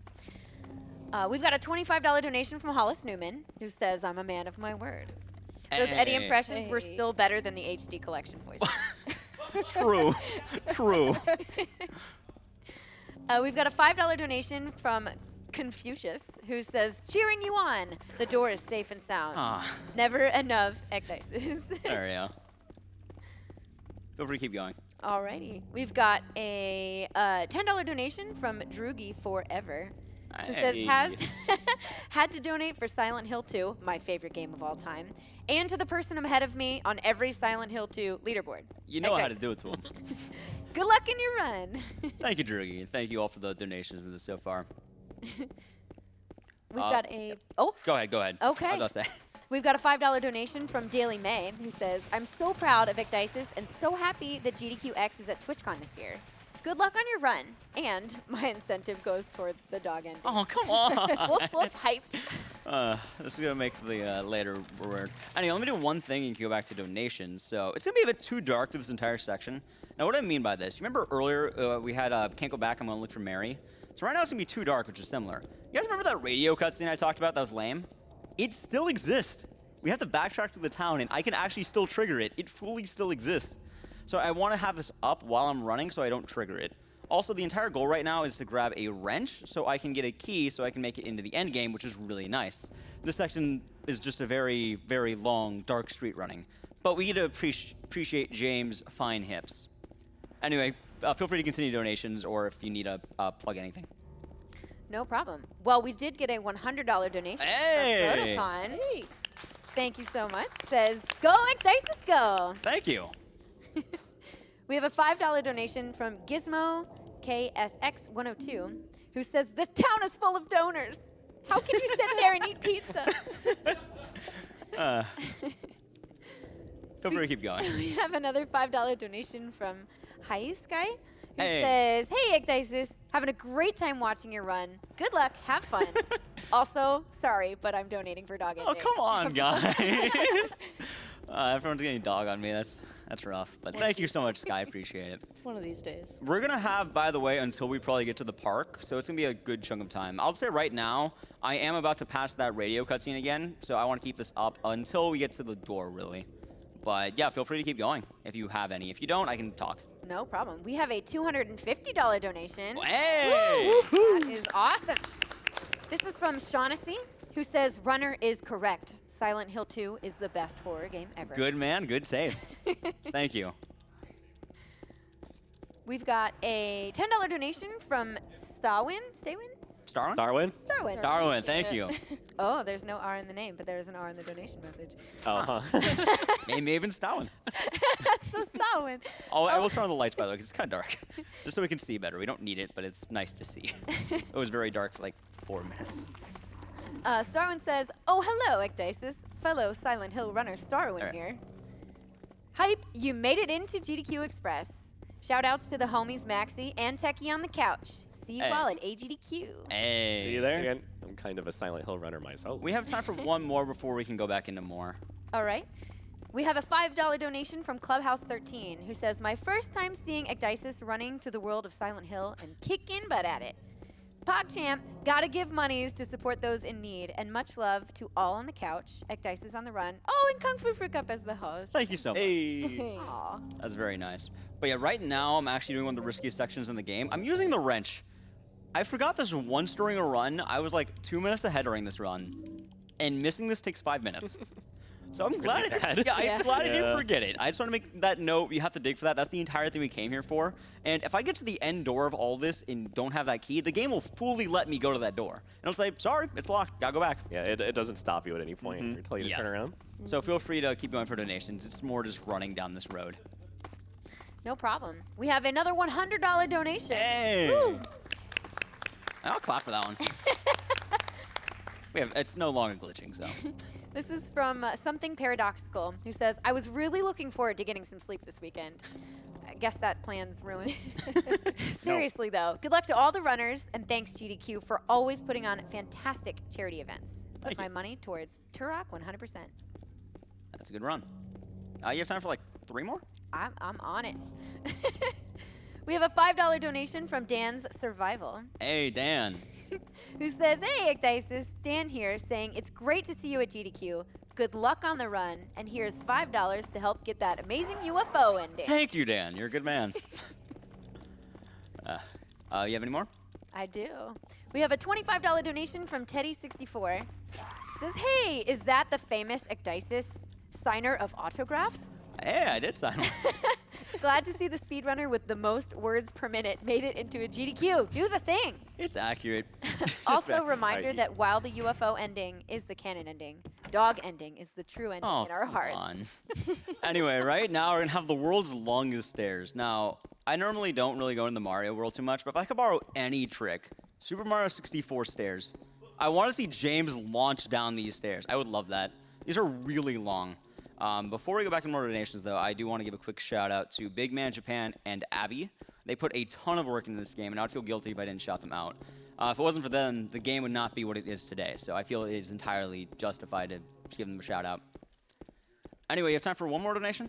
Speaker 1: We've got a $25 donation from Hollis Newman, who says, "I'm a man of my word." Those Eddie
Speaker 2: Hey.
Speaker 1: impressions were
Speaker 6: Hey.
Speaker 1: still better than the HD collection voice.
Speaker 2: True. True.
Speaker 1: We've got a $5 donation from Confucius, who says, "Cheering you on. The door is safe and sound.
Speaker 2: Ah,
Speaker 1: Never enough Ecdycis."
Speaker 2: there we go. Feel free to keep going.
Speaker 1: Alrighty. We've got a $10 donation from Droogie Forever, who says,
Speaker 2: Hey.
Speaker 1: had to donate for Silent Hill 2, my favorite game of all time, and to the person ahead of me on every Silent Hill 2 leaderboard.
Speaker 2: You know how
Speaker 1: Ecdycis.
Speaker 2: to do it to him.
Speaker 1: Good luck in your run.
Speaker 2: Thank you, Drugi. and Thank you all for the donations of this so far.
Speaker 1: We've got a, oh,
Speaker 2: Go ahead, go ahead.
Speaker 1: Okay.
Speaker 2: I was about to say.
Speaker 1: we've got a $5 donation from Daily May, who says, "I'm so proud of Ecdycis and so happy that GDQx is at TwitchCon this year. Good luck on your run. And my incentive goes toward the dog ending."
Speaker 2: Oh, come on.
Speaker 1: Woof, woof, hype.
Speaker 2: This is going to make the later word. Anyway, let me do one thing and go back to donations. So it's going to be a bit too dark through this entire section. Now, what do I mean by this? You remember earlier we had Can't Go Back, I'm going to Look for Mary? So right now it's going to be too dark, which is similar. You guys remember that radio cutscene I talked about that was lame? It still exists. We have to backtrack to the town, and I can actually still trigger it. It fully still exists. So I want to have this up while I'm running so I don't trigger it. Also, the entire goal right now is to grab a wrench so I can get a key so I can make it into the end game, which is really nice. This section is just a very, very long, dark street running. But we get to appreciate James' fine hips. Anyway, feel free to continue donations or if you need to plug anything.
Speaker 1: No problem. Well, we did get a $100 donation
Speaker 2: Hey!
Speaker 1: from Protocon.
Speaker 6: Hey.
Speaker 1: Thank you so much. Says, "Go Ecdycis, go."
Speaker 2: Thank you.
Speaker 1: We have a $5 donation from Gizmo KSX102, who who says, "This town is full of donors. How can you sit there and eat pizza?"
Speaker 2: Feel free to keep going.
Speaker 1: We have another $5 donation from Hi Sky, who
Speaker 2: Hey.
Speaker 1: says, "Hey Ecdycis, having a great time watching your run. Good luck, have fun. Also, sorry, but I'm donating for dog
Speaker 2: Oh,
Speaker 1: ending."
Speaker 2: come on, guys. Everyone's getting dog on me. That's rough. But thank you so much, Sky. I appreciate it.
Speaker 6: One of these days.
Speaker 2: We're going to have, by the way, until we probably get to the park, so it's going to be a good chunk of time. I'll say right now, I am about to pass that radio cutscene again, so I want to keep this up until we get to the door, really. But yeah, feel free to keep going if you have any. If you don't, I can talk.
Speaker 1: No problem. We have a $250 donation.
Speaker 2: Hey!
Speaker 1: That is awesome. This is from Shaughnessy, who says, "Runner is correct. Silent Hill 2 is the best horror game ever."
Speaker 2: Good man, good save. Thank you.
Speaker 1: We've got a $10 donation from Starwin.
Speaker 2: Starwin?
Speaker 5: Darwin?
Speaker 1: Starwin.
Speaker 2: Darwin, thank you.
Speaker 1: Oh, there's no R in the name, but there is an R in the donation message.
Speaker 5: Oh, huh.
Speaker 2: Maybe even Starwin.
Speaker 1: So Starwin.
Speaker 2: Oh, I will turn on the lights, by the way, because it's kind of dark. Just so we can see better. We don't need it, but it's nice to see. It was very dark for like 4 minutes.
Speaker 1: Starwin says, "Oh, hello, Ecdycis. Fellow Silent Hill runner Starwin
Speaker 2: Alright.
Speaker 1: here. Hype, you made it into GDQ Express. Shout outs to the homies Maxi and Techie on the couch. See you
Speaker 2: Hey.
Speaker 1: all at AGDQ."
Speaker 2: Hey.
Speaker 4: See you there?
Speaker 5: Again, I'm kind of a Silent Hill runner myself.
Speaker 2: We have time for one more before we can go back into more.
Speaker 1: All right. We have a $5 donation from Clubhouse 13, who says, "My first time seeing Ecdycis running through the world of Silent Hill and kicking butt at it. PogChamp, gotta give monies to support those in need, and much love to all on the couch. Ecdycis on the run. Oh, and Kung Fu Fruit Cup as the host."
Speaker 2: Thank you so much.
Speaker 4: Hey.
Speaker 1: Aw.
Speaker 2: That's very nice. But yeah, right now I'm actually doing one of the riskiest sections in the game. I'm using the wrench. I forgot this once during a run. I was like 2 minutes ahead during this run, and missing this takes 5 minutes. So I'm glad.
Speaker 5: bad.
Speaker 2: I'm glad I didn't
Speaker 4: Yeah.
Speaker 2: forget it. I just want to make that note. You have to dig for that. That's the entire thing we came here for. And if I get to the end door of all this and don't have that key, the game will fully let me go to that door. And it'll say, "Sorry, it's locked. Gotta go back."
Speaker 5: Yeah, it doesn't stop you at any point or tell you to
Speaker 2: Yes.
Speaker 5: turn around.
Speaker 2: So feel free to keep going for donations. It's more just running down this road.
Speaker 1: No problem. We have another $100 donation.
Speaker 2: Hey! I'll clap for that one. It's no longer glitching, so.
Speaker 1: This is from Something Paradoxical, who says, "I was really looking forward to getting some sleep this weekend. I guess that plan's ruined." Seriously, though, good luck to all the runners, and thanks, GDQ, for always putting on fantastic charity events. Put
Speaker 2: Thank
Speaker 1: my
Speaker 2: you.
Speaker 1: money towards Turok 100%.
Speaker 2: That's a good run. You have time for like 3 more?
Speaker 1: I'm on it. We have a $5 donation from Dan's Survival,
Speaker 2: Hey, Dan.
Speaker 1: who says, "Hey, Ecdycis, Dan here, saying it's great to see you at GDQ. Good luck on the run, and here's $5 to help get that amazing UFO ending."
Speaker 2: Thank you, Dan. You're a good man. You have any more?
Speaker 1: I do. We have a $25 donation from Teddy64. It says, "Hey, is that the famous Ecdycis, signer of autographs?
Speaker 2: Hey, I did sign one.
Speaker 1: Glad to see the speedrunner with the most words per minute made it into a GDQ. Do the thing."
Speaker 2: It's accurate.
Speaker 1: Also, reminder that while the UFO ending is the canon ending, dog ending is the true ending
Speaker 2: Oh,
Speaker 1: in our
Speaker 2: come
Speaker 1: hearts.
Speaker 2: on. Anyway, right now we're gonna have the world's longest stairs. Now, I normally don't really go in the Mario world too much, but if I could borrow any trick, Super Mario 64 stairs. I want to see James launch down these stairs. I would love that. These are really long. Before we go back to more donations, though, I do want to give a quick shout out to Big Man Japan and Abby. They put a ton of work into this game, and I'd feel guilty if I didn't shout them out. If it wasn't for them, the game would not be what it is today. So I feel it is entirely justified to give them a shout out. Anyway, you have time for one more donation?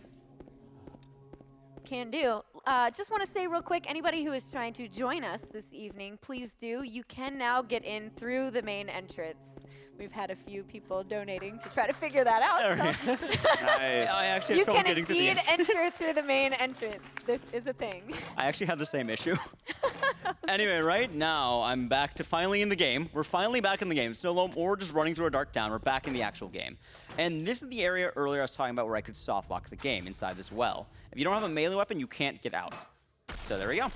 Speaker 1: Can do. Just want to say real quick, anybody who is trying to join us this evening, please do. You can now get in through the main entrance. We've had a few people donating to try to figure that out. So.
Speaker 4: Nice.
Speaker 2: I actually
Speaker 1: You
Speaker 2: have trouble
Speaker 1: can
Speaker 2: getting to the
Speaker 1: indeed
Speaker 2: end.
Speaker 1: enter through the main entrance. This is a thing.
Speaker 2: I actually have the same issue. Anyway, right now, I'm back to finally in the game. We're finally back in the game. It's no more just running through a dark town. We're back in the actual game. And this is the area earlier I was talking about where I could soft lock the game inside this well. If you don't have a melee weapon, you can't get out. So there we go.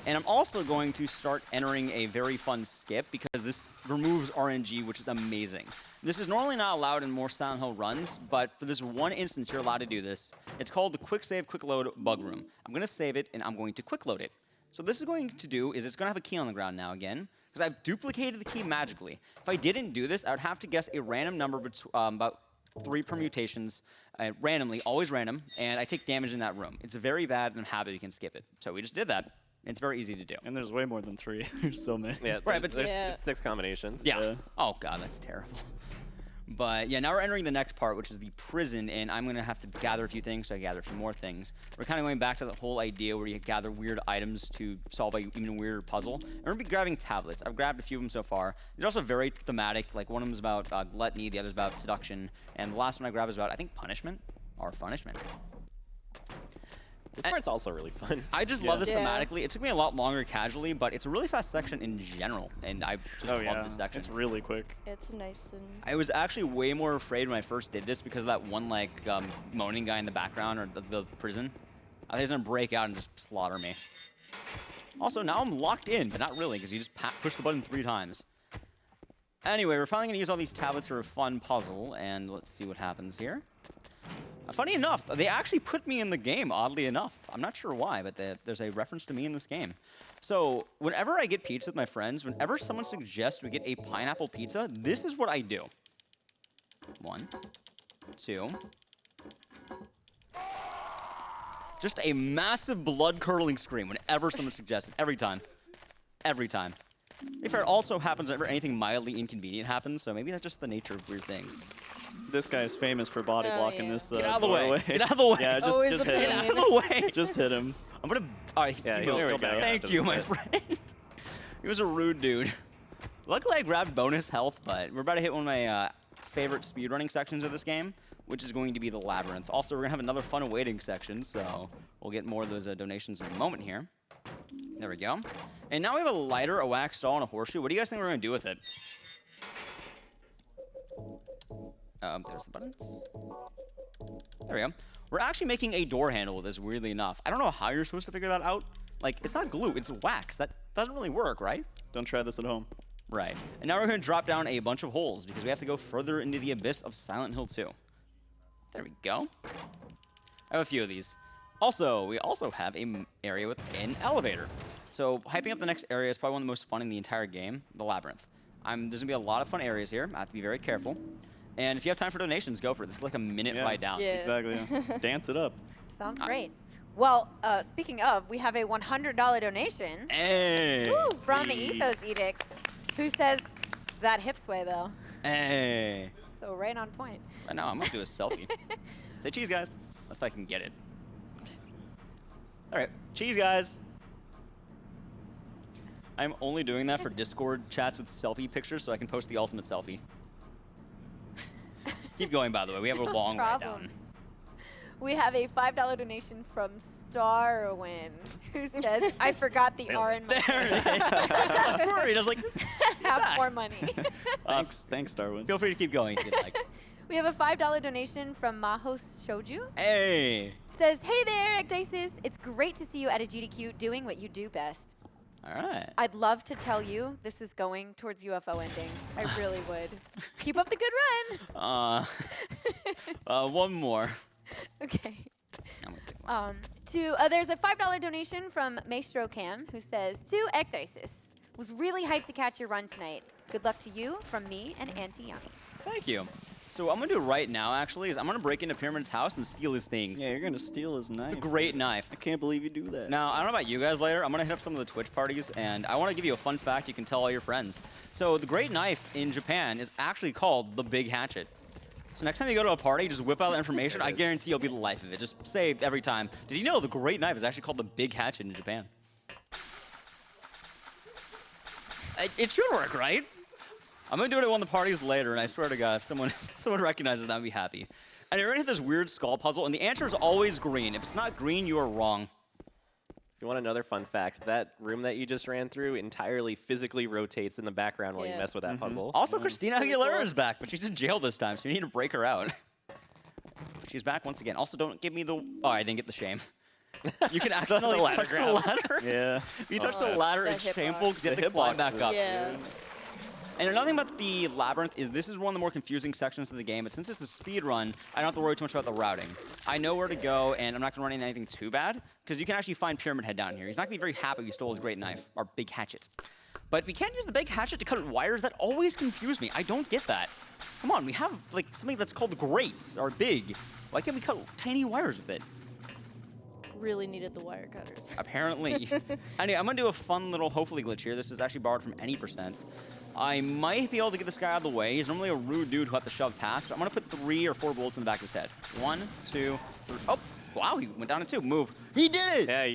Speaker 2: And I'm also going to start entering a very fun skip because this removes RNG, which is amazing. This is normally not allowed in more Silent Hill runs, but for this one instance, you're allowed to do this. It's called the Quick Save, Quick Load Bug Room. I'm going to save it, and I'm going to quick load it. So this is going to do is it's going to have a key on the ground now again. because I've duplicated the key magically. If I didn't do this, I would have to guess a random number about 3 permutations randomly, always random, and I take damage in that room. It's very bad, and I'm happy you can skip it. So we just did that. It's very easy to do.
Speaker 4: And there's way more than 3. There's so many.
Speaker 5: Yeah,
Speaker 2: Right, but
Speaker 5: there's 6 combinations.
Speaker 2: Yeah. Oh god, that's terrible. But yeah, now we're entering the next part, which is the prison, and I'm going to have to gather a few things, so I gather a few more things. We're kind of going back to the whole idea where you gather weird items to solve an even weirder puzzle. And we're going to be grabbing tablets. I've grabbed a few of them so far. They're also very thematic. Like, one of them is about gluttony, the other's about seduction, and the last one I grabbed is about, I think, punishment or punishment.
Speaker 5: This part's also really fun.
Speaker 2: I just love this thematically. It took me a lot longer casually, but it's a really fast section in general, and I just love this section.
Speaker 4: It's really quick.
Speaker 6: It's nice and...
Speaker 2: I was actually way more afraid when I first did this because of that one, like, moaning guy in the background, or the prison. I think he's gonna break out and just slaughter me. Also, now I'm locked in, but not really, because you just push the button 3 times. Anyway, we're finally gonna use all these tablets for a fun puzzle, and let's see what happens here. Funny enough, they actually put me in the game, oddly enough. I'm not sure why, but there's a reference to me in this game. So whenever I get pizza with my friends, whenever someone suggests we get a pineapple pizza, this is what I do. 1, 2. Just a massive blood-curdling scream whenever someone suggests it, every time. Every time. If it also happens whenever anything mildly inconvenient happens, so maybe that's just the nature of weird things.
Speaker 4: This guy is famous for body blocking this.
Speaker 2: Get out of the way. Get out of the way.
Speaker 4: Yeah, just hit him.
Speaker 2: Get out of the way.
Speaker 4: Just hit him.
Speaker 2: I'm gonna. All right,
Speaker 5: Yeah,
Speaker 2: he'll
Speaker 5: back
Speaker 2: thank you, my friend. He was a rude dude. Luckily, I grabbed bonus health, but we're about to hit one of my favorite speedrunning sections of this game, which is going to be the labyrinth. Also, we're gonna have another fun awaiting section, so we'll get more of those donations in a moment here. There we go. And now we have a lighter, a wax doll, and a horseshoe. What do you guys think we're gonna do with it? There's the buttons. There we go. We're actually making a door handle with this, weirdly enough. I don't know how you're supposed to figure that out. Like, it's not glue, it's wax. That doesn't really work, right?
Speaker 4: Don't try this at home.
Speaker 2: Right. And now we're going to drop down a bunch of holes because we have to go further into the abyss of Silent Hill 2. There we go. I have a few of these. Also, we also have an area with an elevator. So hyping up the next area is probably one of the most fun in the entire game, the labyrinth. There's going to be a lot of fun areas here. I have to be very careful. And if you have time for donations, go for it. This is like a minute ride down.
Speaker 6: Yeah.
Speaker 4: Exactly. Dance it up.
Speaker 1: Sounds great. Well, speaking of, we have a $100 donation
Speaker 2: Hey.
Speaker 1: from Ecdycis, who says that hip sway, though.
Speaker 2: Hey.
Speaker 1: So right on point.
Speaker 2: Right now, I'm going to do a selfie. Say cheese, guys. That's if I can get it. All right. Cheese, guys. I'm only doing that for Discord chats with selfie pictures so I can post the ultimate selfie. Keep going, by the way. We have a long ride down.
Speaker 1: We have a $5 donation from Starwind, who says, I forgot the R in my name.
Speaker 2: I was worried. I was like,
Speaker 1: Have more money.
Speaker 4: Thanks, Darwin.
Speaker 2: feel free to keep going if you'd like.
Speaker 1: We have a $5 donation from Mahos Shoju.
Speaker 2: Hey.
Speaker 1: Says, hey there, Ecdycis. It's great to see you at a GDQ doing what you do best.
Speaker 2: All right.
Speaker 1: I'd love to tell you this is going towards UFO ending. I really would. Keep up the good run.
Speaker 2: One more.
Speaker 1: Okay.
Speaker 2: I'm gonna take one.
Speaker 1: There's a $5 donation from Maestro Cam, who says, to Ecdycis, was really hyped to catch your run tonight. Good luck to you from me and Auntie Yami.
Speaker 2: Thank you. So what I'm going to do right now, actually, is I'm going to break into Pyramid's house and steal his things.
Speaker 4: Yeah, you're going to steal his knife.
Speaker 2: The great knife.
Speaker 4: I can't believe you do that.
Speaker 2: Now, I don't know about you guys later. I'm going to hit up some of the Twitch parties, and I want to give you a fun fact you can tell all your friends. So the great knife in Japan is actually called the Big Hatchet. So next time you go to a party, just whip out the information. I guarantee you'll be the life of it. Just say every time, did you know the great knife is actually called the Big Hatchet in Japan? It should work, right? I'm going to do it at one of the parties later, and I swear to God, if someone recognizes that, I'd be happy. And you're ready for this weird skull puzzle, and the answer is always green. If it's not green, you are wrong.
Speaker 5: If you want another fun fact, that room that you just ran through entirely physically rotates in the background while you mess with that puzzle.
Speaker 2: Also, Christina Aguilera is back, but she's in jail this time, so you need to break her out. She's back once again. Also, don't give me the... Oh, I didn't get the shame. You can accidentally touch the ladder.
Speaker 4: Yeah.
Speaker 2: If you touch the ladder, it's shameful because you have to climb back up.
Speaker 6: Yeah.
Speaker 2: And another thing about the labyrinth is this is one of the more confusing sections of the game, but since it's a speed run, I don't have to worry too much about the routing. I know where to go, and I'm not going to run into anything too bad, because you can actually find Pyramid Head down here. He's not going to be very happy we stole his great knife, our big hatchet. But we can't use the big hatchet to cut wires. That always confuse me. I don't get that. Come on, we have like something that's called the grates, or big. Why can't we cut tiny wires with it?
Speaker 6: Really needed the wire cutters.
Speaker 2: Apparently. Anyway, I'm gonna do a fun little hopefully glitch here. This is actually borrowed from any %. I might be able to get this guy out of the way. He's normally a rude dude who have to shove past, but I'm gonna put 3 or 4 bullets in the back of his head. 1, 2, 3. Oh, wow, he went down to 2. Move. He did it!
Speaker 5: Yeah,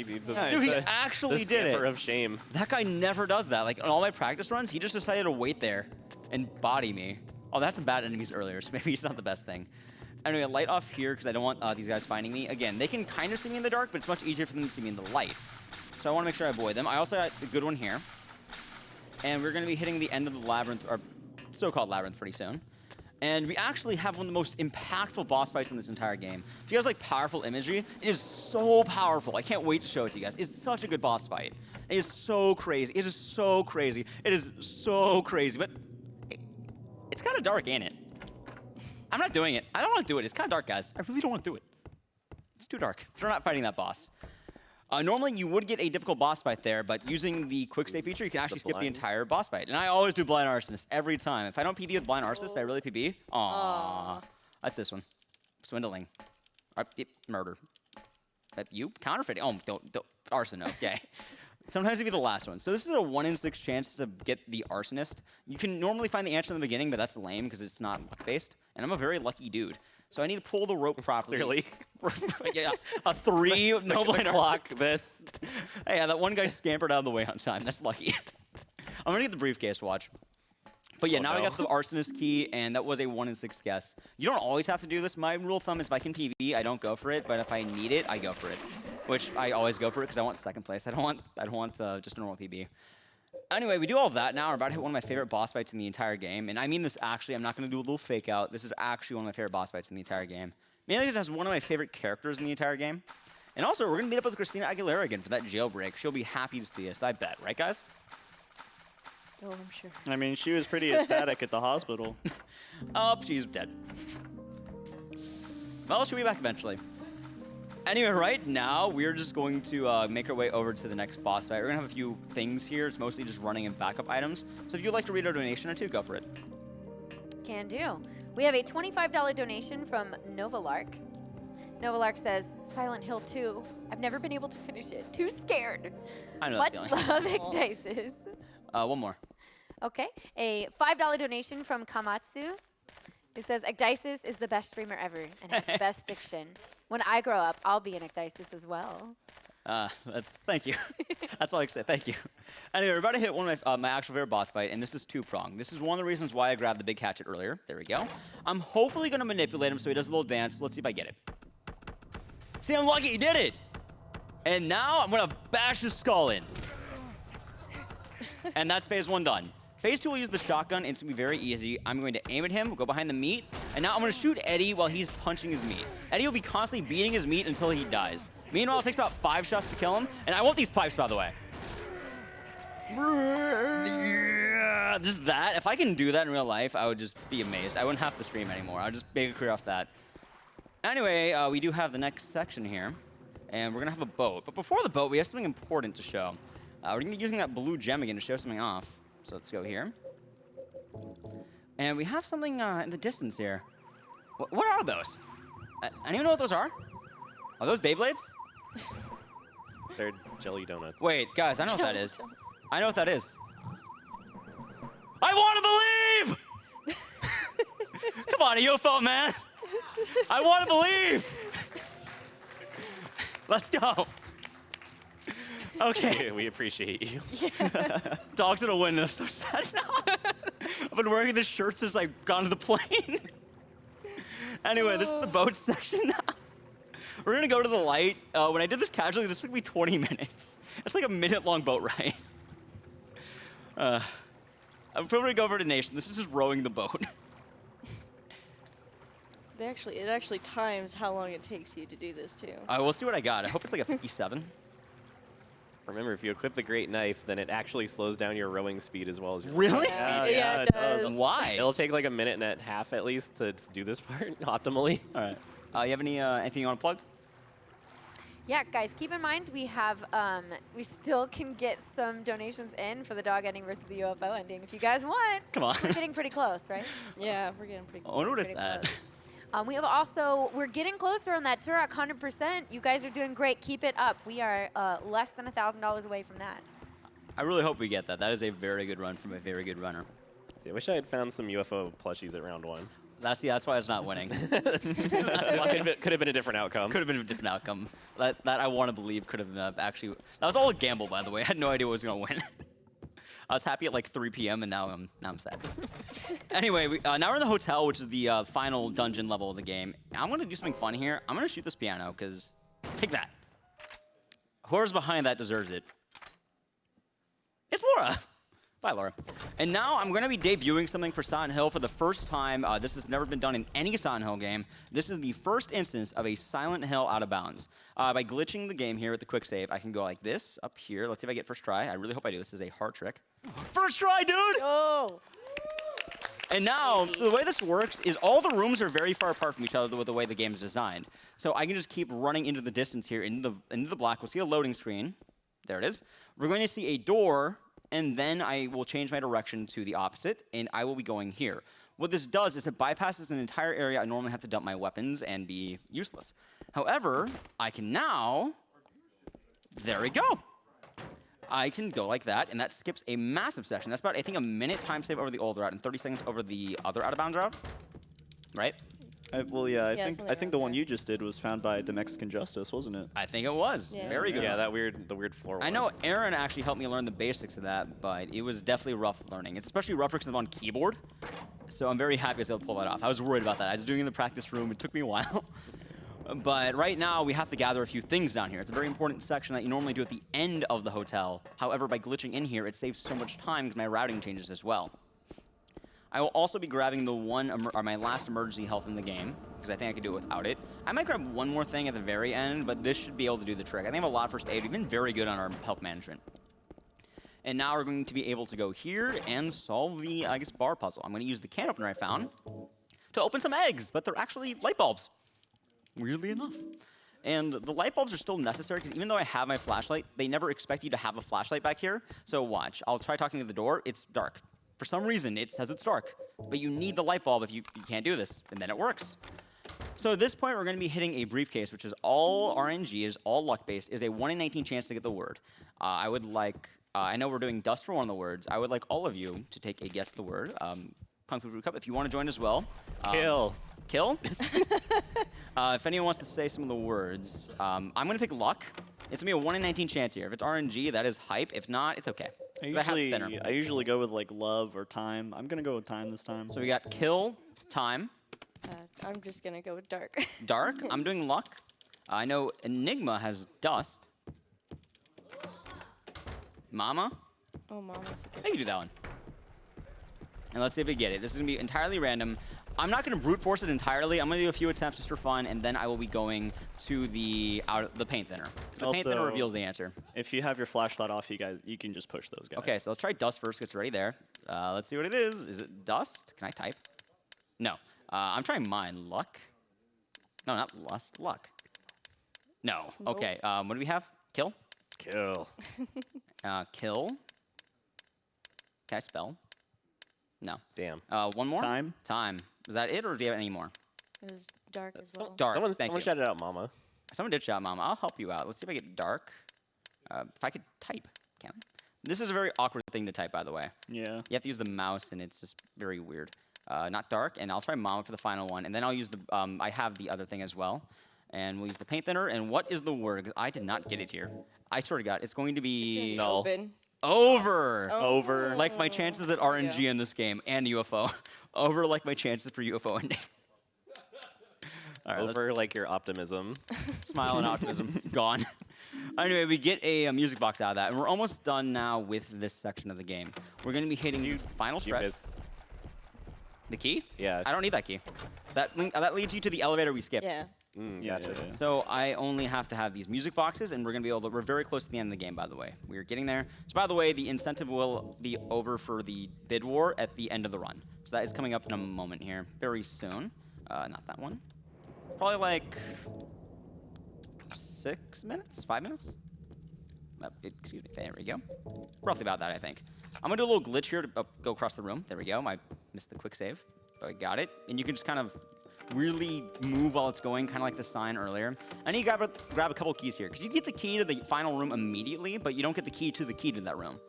Speaker 2: Dude, he actually did it.
Speaker 5: Of shame.
Speaker 2: That guy never does that. Like, on all my practice runs, he just decided to wait there and body me. Oh, that's some bad enemies earlier, so maybe it's not the best thing. Anyway, light off here because I don't want these guys finding me. Again, they can kind of see me in the dark, but it's much easier for them to see me in the light. So I want to make sure I avoid them. I also got a good one here. And we're going to be hitting the end of the labyrinth, or so-called labyrinth, pretty soon. And we actually have one of the most impactful boss fights in this entire game. If you guys like powerful imagery, it is so powerful. I can't wait to show it to you guys. It's such a good boss fight. It is so crazy. It is so crazy. It is so crazy. But it's kind of dark, ain't it? I'm not doing it. I don't want to do it. It's kind of dark, guys. I really don't want to do it. It's too dark. We're not fighting that boss. Normally, you would get a difficult boss fight there, but using the quick save feature, you can actually skip the entire boss fight. And I always do Blind Arsonist every time. If I don't PB with Blind Arsonist, I really PB. Aww. That's this one. Swindling. Murder. You? Counterfeiting. Oh, don't. Arson, okay. Sometimes it'd be the last one. So this is a 1 in 6 chance to get the Arsonist. You can normally find the answer in the beginning, but that's lame because it's not luck-based. And I'm a very lucky dude. So I need to pull the rope properly.
Speaker 5: Clearly.
Speaker 2: Yeah, a 3 no blind
Speaker 5: clock. This.
Speaker 2: Hey, yeah, that one guy scampered out of the way on time. That's lucky. I'm gonna get the briefcase. Watch. But yeah, now I got the Arsonist key, and that was a 1 in 6 guess. You don't always have to do this. My rule of thumb is if I can PB, I don't go for it. But if I need it, I go for it. Which I always go for it because I want 2nd place. I don't want just a normal PB. Anyway, we do all of that. Now we're about to hit one of my favorite boss fights in the entire game. And I mean this actually. I'm not going to do a little fake out. This is actually one of my favorite boss fights in the entire game. Mainly because it has one of my favorite characters in the entire game. And also, we're going to meet up with Christina Aguilera again for that jailbreak. She'll be happy to see us, I bet. Right, guys?
Speaker 6: Oh, I'm sure.
Speaker 4: I mean, she was pretty ecstatic at the hospital.
Speaker 2: Oh, she's dead. Well, she'll be back eventually. Anyway, right now, we're just going to make our way over to the next boss fight. We're going to have a few things here. It's mostly just running and backup items. So if you'd like to read a donation or two, go for it.
Speaker 1: Can do. We have a $25 donation from Novalark. Novalark says, Silent Hill 2. I've never been able to finish it. Too scared.
Speaker 2: I know
Speaker 1: Much
Speaker 2: that feeling.
Speaker 1: love, Ecdycis.
Speaker 2: One more.
Speaker 1: Okay. A $5 donation from Kamatsu. Who says, Ecdycis is the best streamer ever and has the best diction. When I grow up, I'll be an Ecdycis as well.
Speaker 2: Thank you. That's all I can say. Thank you. Anyway, we're about to hit one of my actual favorite boss fight, and this is 2-pronged. This is one of the reasons why I grabbed the big hatchet earlier. There we go. I'm hopefully going to manipulate him so he does a little dance. Let's see if I get it. See, I'm lucky. He did it. And now I'm going to bash his skull in. And that's phase 1 done. Phase 2 will use the shotgun. It's going to be very easy. I'm going to aim at him, go behind the meat, and now I'm going to shoot Eddie while he's punching his meat. Eddie will be constantly beating his meat until he dies. Meanwhile, it takes about 5 shots to kill him, and I want these pipes, by the way. Just that. If I can do that in real life, I would just be amazed. I wouldn't have to stream anymore. I would just make a career off that. Anyway, we do have the next section here, and we're going to have a boat. But before the boat, we have something important to show. We're going to be using that blue gem again to show something off. So let's go here. And we have something in the distance here. What are those? Anyone know what those are? Are those Beyblades?
Speaker 5: They're jelly donuts.
Speaker 2: Wait, guys, I know what that is. I know what that is. I want to believe! Come on, UFO man. I want to believe. Let's go. Okay.
Speaker 5: We appreciate you.
Speaker 2: Dogs in a window. So sad now. I've been wearing this shirt since I've gone to the plane. Anyway, this is the boat section now. We're going to go to the light. When I did this casually, this took me 20 minutes. It's like a minute-long boat ride. I'm probably going to go over to Nation. This is just rowing the boat.
Speaker 6: It actually times how long it takes you to do this, too.
Speaker 2: We'll see what I got. I hope it's like a 57.
Speaker 5: Remember, if you equip the great knife, then it actually slows down your rowing speed as well as your
Speaker 2: Really?
Speaker 5: speed.
Speaker 6: Yeah, it does.
Speaker 2: Why?
Speaker 5: It'll take like a minute and a half at least to do this part optimally.
Speaker 2: All right. You have anything you want to plug?
Speaker 1: Yeah, guys, keep in mind we have we still can get some donations in for the dog ending versus the UFO ending. If you guys want,
Speaker 2: Come on.
Speaker 1: we're getting pretty close, right?
Speaker 6: Yeah, we're getting pretty
Speaker 2: I wonder what it's
Speaker 1: Pretty
Speaker 2: at.
Speaker 1: close. We have also, we're getting closer on that Turok 100%. You guys are doing great. Keep it up. We are less than $1,000 away from that.
Speaker 2: I really hope we get that. That is a very good run from a very good runner.
Speaker 5: See, I wish I had found some UFO plushies at round 1.
Speaker 2: That's why it's not winning.
Speaker 5: Could have been a different outcome.
Speaker 2: Could have been a different outcome. That I want to believe could have actually. That was all a gamble, by the way. I had no idea what was going to win. I was happy at like 3 p.m. and now I'm sad. Anyway, now we're in the hotel, which is the final dungeon level of the game. I'm going to do something fun here. I'm going to shoot this piano because take that. Whoever's behind that deserves it. It's Laura. Bye, Laura. And now I'm going to be debuting something for Silent Hill for the first time. This has never been done in any Silent Hill game. This is the first instance of a Silent Hill out of bounds. By glitching the game here with the quick save, I can go like this up here. Let's see if I get first try. I really hope I do. This is a hard trick. First try, dude!
Speaker 6: Oh.
Speaker 2: And now, so the way this works is all the rooms are very far apart from each other with the way the game is designed. So I can just keep running into the distance here, into the black. We'll see a loading screen. There it is. We're going to see a door, and then I will change my direction to the opposite, and I will be going here. What this does is it bypasses an entire area I normally have to dump my weapons and be useless. However, I can now, there we go. I can go like that, and that skips a massive section. That's about, I think, a minute time save over the old route and 30 seconds over the other out-of-bounds route, right?
Speaker 4: Well, yeah, I think
Speaker 6: something
Speaker 4: the
Speaker 6: around
Speaker 4: one
Speaker 6: there.
Speaker 4: you just did was found by the Mexican Justice, wasn't it?
Speaker 2: I think it was.
Speaker 6: Yeah.
Speaker 2: Very good.
Speaker 5: Yeah, the weird floor one.
Speaker 2: I know Aaron actually helped me learn the basics of that, but it was definitely rough learning. It's especially rougher because I'm on keyboard, so I'm very happy I was able to pull that off. I was worried about that. I was doing it in the practice room. It took me a while. But right now, we have to gather a few things down here. It's a very important section that you normally do at the end of the hotel. However, by glitching in here, it saves so much time because my routing changes as well. I will also be grabbing the my last emergency health in the game, because I think I can do it without it. I might grab one more thing at the very end, but this should be able to do the trick. I think I have a lot of first aid. We've been very good on our health management. And now we're going to be able to go here and solve the, I guess, bar puzzle. I'm going to use the can opener I found to open some eggs, but they're actually light bulbs, weirdly enough. And the light bulbs are still necessary, because even though I have my flashlight, they never expect you to have a flashlight back here. So watch. I'll try talking to the door. It's dark. For some reason, it says it's dark. But you need the light bulb if you can't do this, and then it works. So at this point, we're going to be hitting a briefcase, which is all RNG, is all luck-based, is a 1 in 19 chance to get the word. I would like, I know we're doing dust for one of the words. I would like all of you to take a guess at the word. Kung Fu Fruit Cup, if you want to join as well.
Speaker 5: Kill.
Speaker 2: Kill? If anyone wants to say some of the words, I'm going to pick luck. It's going to be a 1 in 19 chance here. If it's RNG, that is hype. If not, it's okay.
Speaker 4: I usually go with like love or time. I'm gonna go with time this time.
Speaker 2: So we got kill, time,
Speaker 6: I'm just gonna go with dark.
Speaker 2: dark. I'm doing luck. I know Enigma has dust. Mama?
Speaker 6: Oh, mama's a
Speaker 2: I
Speaker 6: good.
Speaker 2: can do that one. And let's see if we get it. This is going to be entirely random. I'm not going to brute force it entirely. I'm going to do a few attempts just for fun, and then I will be going to the paint thinner. The paint thinner reveals the answer.
Speaker 4: If you have your flashlight off, you can just push those guys.
Speaker 2: Okay, so let's try dust first. It's already there. Let's see what it is. Is it dust? Can I type? No. I'm trying mine. Luck? No, not lust. Luck. No.
Speaker 6: Nope.
Speaker 2: Okay. What do we have? Kill?
Speaker 5: Kill.
Speaker 2: Kill. Can I spell? No.
Speaker 5: Damn.
Speaker 2: One more?
Speaker 4: Time.
Speaker 2: Time. Was that it, or do you have any more?
Speaker 6: It was dark as well.
Speaker 2: Dark.
Speaker 5: Someone
Speaker 2: Thank you.
Speaker 5: shouted out mama.
Speaker 2: Someone did shout Mama. I'll help you out. Let's see if I get dark. If I could type. Can I? This is a very awkward thing to type, by the way.
Speaker 4: Yeah.
Speaker 2: You have to use the mouse, and it's just very weird. Not dark, and I'll try Mama for the final one, and then I'll use the, I have the other thing as well. And we'll use the paint thinner, and what is the word? 'Cause I did not get it here. I swear to God, it's going to be...
Speaker 5: No.
Speaker 6: Open.
Speaker 2: Over!
Speaker 4: Over.
Speaker 2: Like my chances at RNG in this game, and UFO. Over like my chances for UFO ending. All right,
Speaker 5: Over like your optimism.
Speaker 2: smile and optimism gone. Anyway, we get a music box out of that, and we're almost done now with this section of the game. We're going to be hitting the final
Speaker 5: You
Speaker 2: stretch.
Speaker 5: miss.
Speaker 2: The key?
Speaker 5: Yeah.
Speaker 2: I don't need that key. That leads you to the elevator we skipped.
Speaker 6: Yeah.
Speaker 5: Gotcha.
Speaker 2: So I only have to have these music boxes, and we're going to be able to, we're very close to the end of the game, by the way. We're getting there. So by the way, the incentive will be over for the bid war at the end of the run. So that is coming up in a moment here, very soon. Not that one. Probably like 6 minutes? 5 minutes? Excuse me, there we go. Roughly about that, I think. I'm gonna do a little glitch here to go across the room. There we go. I missed the quick save, but I got it. And you can just kind of weirdly move while it's going, kind of like the sign earlier. I need to grab a couple keys here, because you get the key to the final room immediately, but you don't get the key to that room.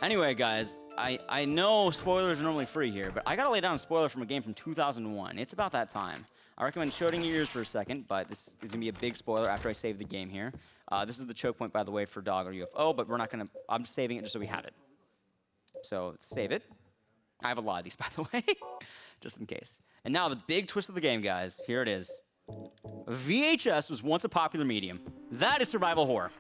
Speaker 2: Anyway, guys, I know spoilers are normally free here, but I gotta lay down a spoiler from a game from 2001. It's about that time. I recommend shutting your ears for a second, but this is gonna be a big spoiler after I save the game here. This is the choke point, by the way, for dog or UFO, but we're not gonna, I'm just saving it just so we have it. So let's save it. I have a lot of these, by the way, just in case. And now the big twist of the game, guys. Here it is. VHS was once a popular medium. That is survival horror.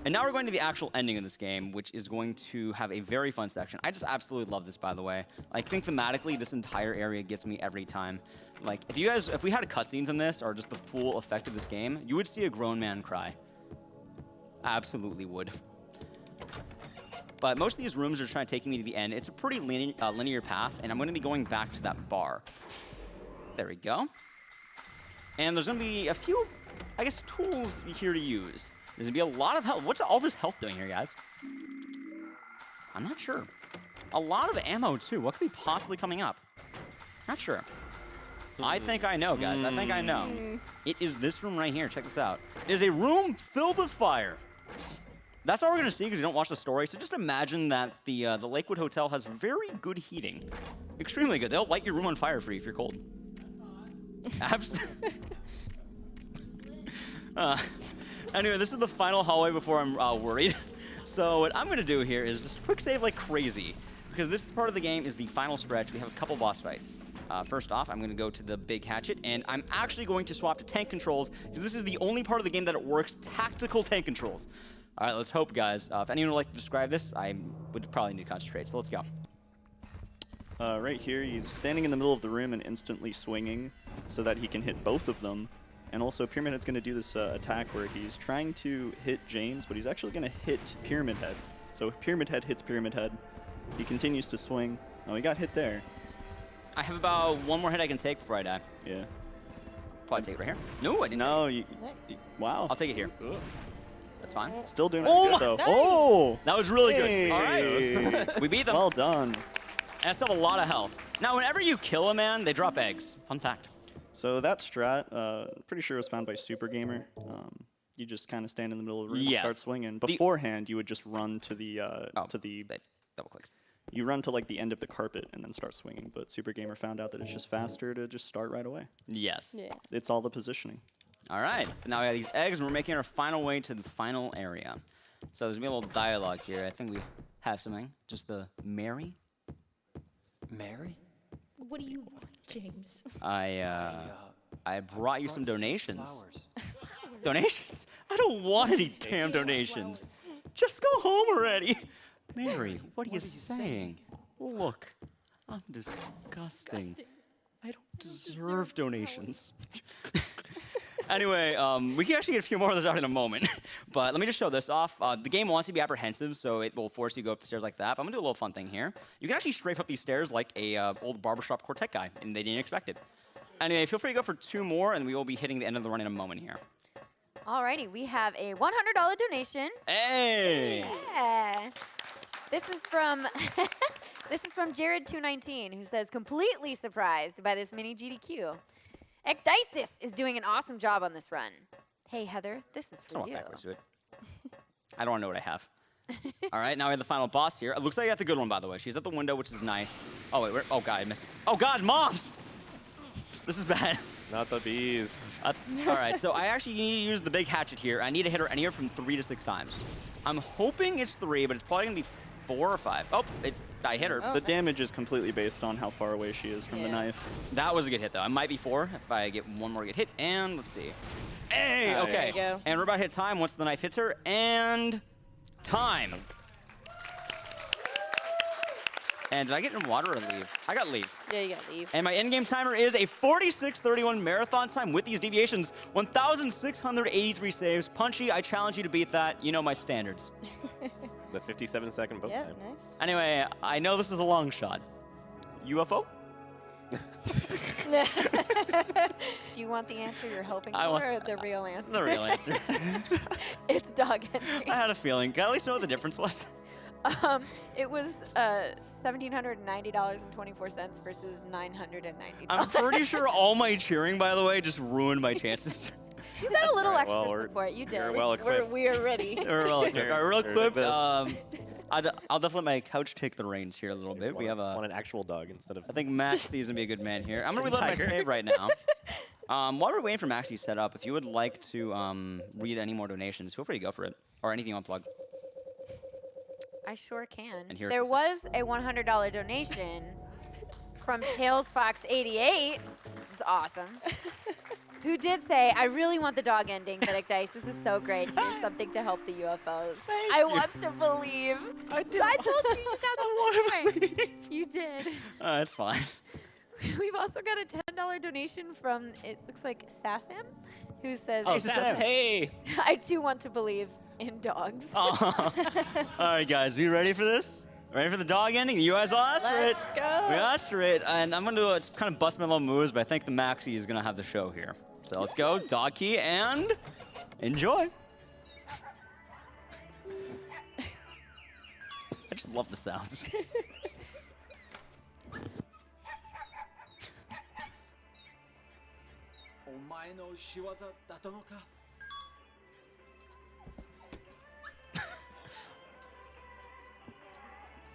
Speaker 2: And now we're going to the actual ending of this game, which is going to have a very fun section. I just absolutely love this, by the way. I think thematically, this entire area gets me every time. Like, if we had cutscenes in this, or just the full effect of this game, you would see a grown man cry. Absolutely would. But most of these rooms are trying to take me to the end. It's a pretty linear path, and I'm going to be going back to that bar. There we go. And there's going to be a few, I guess, tools here to use. There's going to be a lot of health. What's all this health doing here, guys? I'm not sure. A lot of ammo, too. What could be possibly coming up? Not sure. I think I know, guys. I think I know. It is this room right here. Check this out. It is a room filled with fire. That's all we're gonna see because you don't watch the story. So just imagine that the Lakewood Hotel has very good heating, extremely good. They'll light your room on fire for you if you're cold. Absolutely. Anyway, this is the final hallway before I'm worried. So what I'm gonna do here is just quick save like crazy because this part of the game is the final stretch. We have a couple boss fights. First off, I'm gonna go to the big hatchet, and I'm actually going to swap to tank controls because this is the only part of the game that it works tactical tank controls. All right, let's hope, guys. If anyone would like to describe this, I would probably need to concentrate, so let's go.
Speaker 4: Right here, he's standing in the middle of the room and instantly swinging so that he can hit both of them. And also, Pyramid Head's going to do this attack where he's trying to hit James, but he's actually going to hit Pyramid Head. So Pyramid Head hits Pyramid Head. He continues to swing. Oh, he got hit there.
Speaker 2: I have about one more hit I can take before I die.
Speaker 4: Yeah.
Speaker 2: Probably take it right here. No, I didn't.
Speaker 4: No, wow.
Speaker 2: I'll take it here. Ugh. That's fine.
Speaker 4: Still doing it good, though.
Speaker 6: Nice.
Speaker 4: Oh!
Speaker 2: That was really
Speaker 4: Hey.
Speaker 2: good. All right. We beat them.
Speaker 4: Well done.
Speaker 2: And I still have a lot of health. Now, whenever you kill a man, they drop eggs. Fun fact.
Speaker 4: So that strat, pretty sure it was found by Super Gamer. You just kind of stand in the middle of the room and start swinging. Beforehand, you would just run to the
Speaker 2: double click.
Speaker 4: You run to like the end of the carpet and then start swinging. But Super Gamer found out that it's just faster to just start right away.
Speaker 2: Yes.
Speaker 6: Yeah.
Speaker 4: It's all the positioning.
Speaker 2: All right. Now we have these eggs, and we're making our final way to the final area. So there's gonna be a little dialogue here. I think we have something. Just the Mary.
Speaker 5: Mary?
Speaker 3: What do you want, James?
Speaker 2: I brought you some donations.
Speaker 5: Flowers.
Speaker 2: Donations? I don't want any damn donations. Just go home already. Mary, what are you saying? Look, I'm disgusting. I don't deserve donations. Anyway, we can actually get a few more of those out in a moment. But let me just show this off. The game wants you to be apprehensive, so it will force you to go up the stairs like that. But I'm going to do a little fun thing here. You can actually strafe up these stairs like a old barbershop quartet guy, and they didn't expect it. Anyway, feel free to go for 2 more, and we will be hitting the end of the run in a moment here.
Speaker 1: Alrighty, we have a $100 donation.
Speaker 2: Hey!
Speaker 1: Yeah. This is from Jared219, who says, completely surprised by this mini GDQ. Ecdycis is doing an awesome job on this run. Hey, Heather, this is for you.
Speaker 2: Backwards to it. I don't want to know what I have. All right, now we have the final boss here. It looks like I got the good one, by the way. She's at the window, which is nice. Oh, wait, oh, God, I missed it. Oh, God, moths! This is bad.
Speaker 5: Not the bees.
Speaker 2: All right, so I actually need to use the big hatchet here. I need to hit her anywhere from 3 to 6 times. I'm hoping it's 3, but it's probably going to be 4 or 5. Oh, I hit her.
Speaker 4: The damage is completely based on how far away she is from the knife.
Speaker 2: That was a good hit, though. It might be 4 if I get one more good hit. And let's see. Hey, okay.
Speaker 6: There you go.
Speaker 2: And we're about to hit time once the knife hits her. And time. And did I get in water or leave? I got leave.
Speaker 6: Yeah, you got leave.
Speaker 2: And my in-game timer is a 46:31 marathon time with these deviations. 1,683 saves. Punchy, I challenge you to beat that. You know my standards.
Speaker 5: The 57-second book
Speaker 6: Yeah,
Speaker 5: time.
Speaker 6: nice.
Speaker 2: Anyway, I know this is a long shot. UFO?
Speaker 1: Do you want the answer you're hoping
Speaker 2: I
Speaker 1: for
Speaker 2: want-
Speaker 1: or the real answer?
Speaker 2: The real answer.
Speaker 1: It's dog entry.
Speaker 2: I had a feeling. Can I at least know what the difference was?
Speaker 1: It was $1,790.24 versus $990.
Speaker 2: I'm pretty sure all my cheering, by the way, just ruined my chances.
Speaker 1: You got a little
Speaker 5: Right,
Speaker 1: extra
Speaker 5: well, we're-
Speaker 1: support. You did.
Speaker 5: You're well equipped.
Speaker 6: We are ready.
Speaker 2: We're well equipped. All right, real
Speaker 4: Very
Speaker 2: quick.
Speaker 4: best.
Speaker 2: I'll definitely let my couch take the reins here a little bit. We have
Speaker 5: want
Speaker 2: a.
Speaker 5: an actual dog instead of.
Speaker 2: I think Maxie's gonna be a good man here. I'm gonna reload my save right now. While we're waiting for Maxie to set up, if you would like to read any more donations, feel free to go for it, or anything you want to plug.
Speaker 1: I sure can.
Speaker 2: And here's
Speaker 1: There
Speaker 2: the-
Speaker 1: was a $100 donation from TailsFox88. This is awesome. Who did say, I really want the dog ending, but Ecdycis, this is so great. Here's something to help the UFOs. I want to believe. I told you you got the point. You did.
Speaker 2: That's fine.
Speaker 1: We've also got a $10 donation from, it looks like Sassam, who says,
Speaker 2: Oh, Sassam.
Speaker 5: Hey.
Speaker 1: I too want to believe in dogs.
Speaker 2: All right, guys, we ready for this? Ready for the dog ending? You guys all asked for it.
Speaker 6: Let's go.
Speaker 2: We asked for it, and I'm gonna kind of bust my little moves, but I think the Maxie is gonna have the show here. So let's go, dog key, and enjoy. I just love the sounds.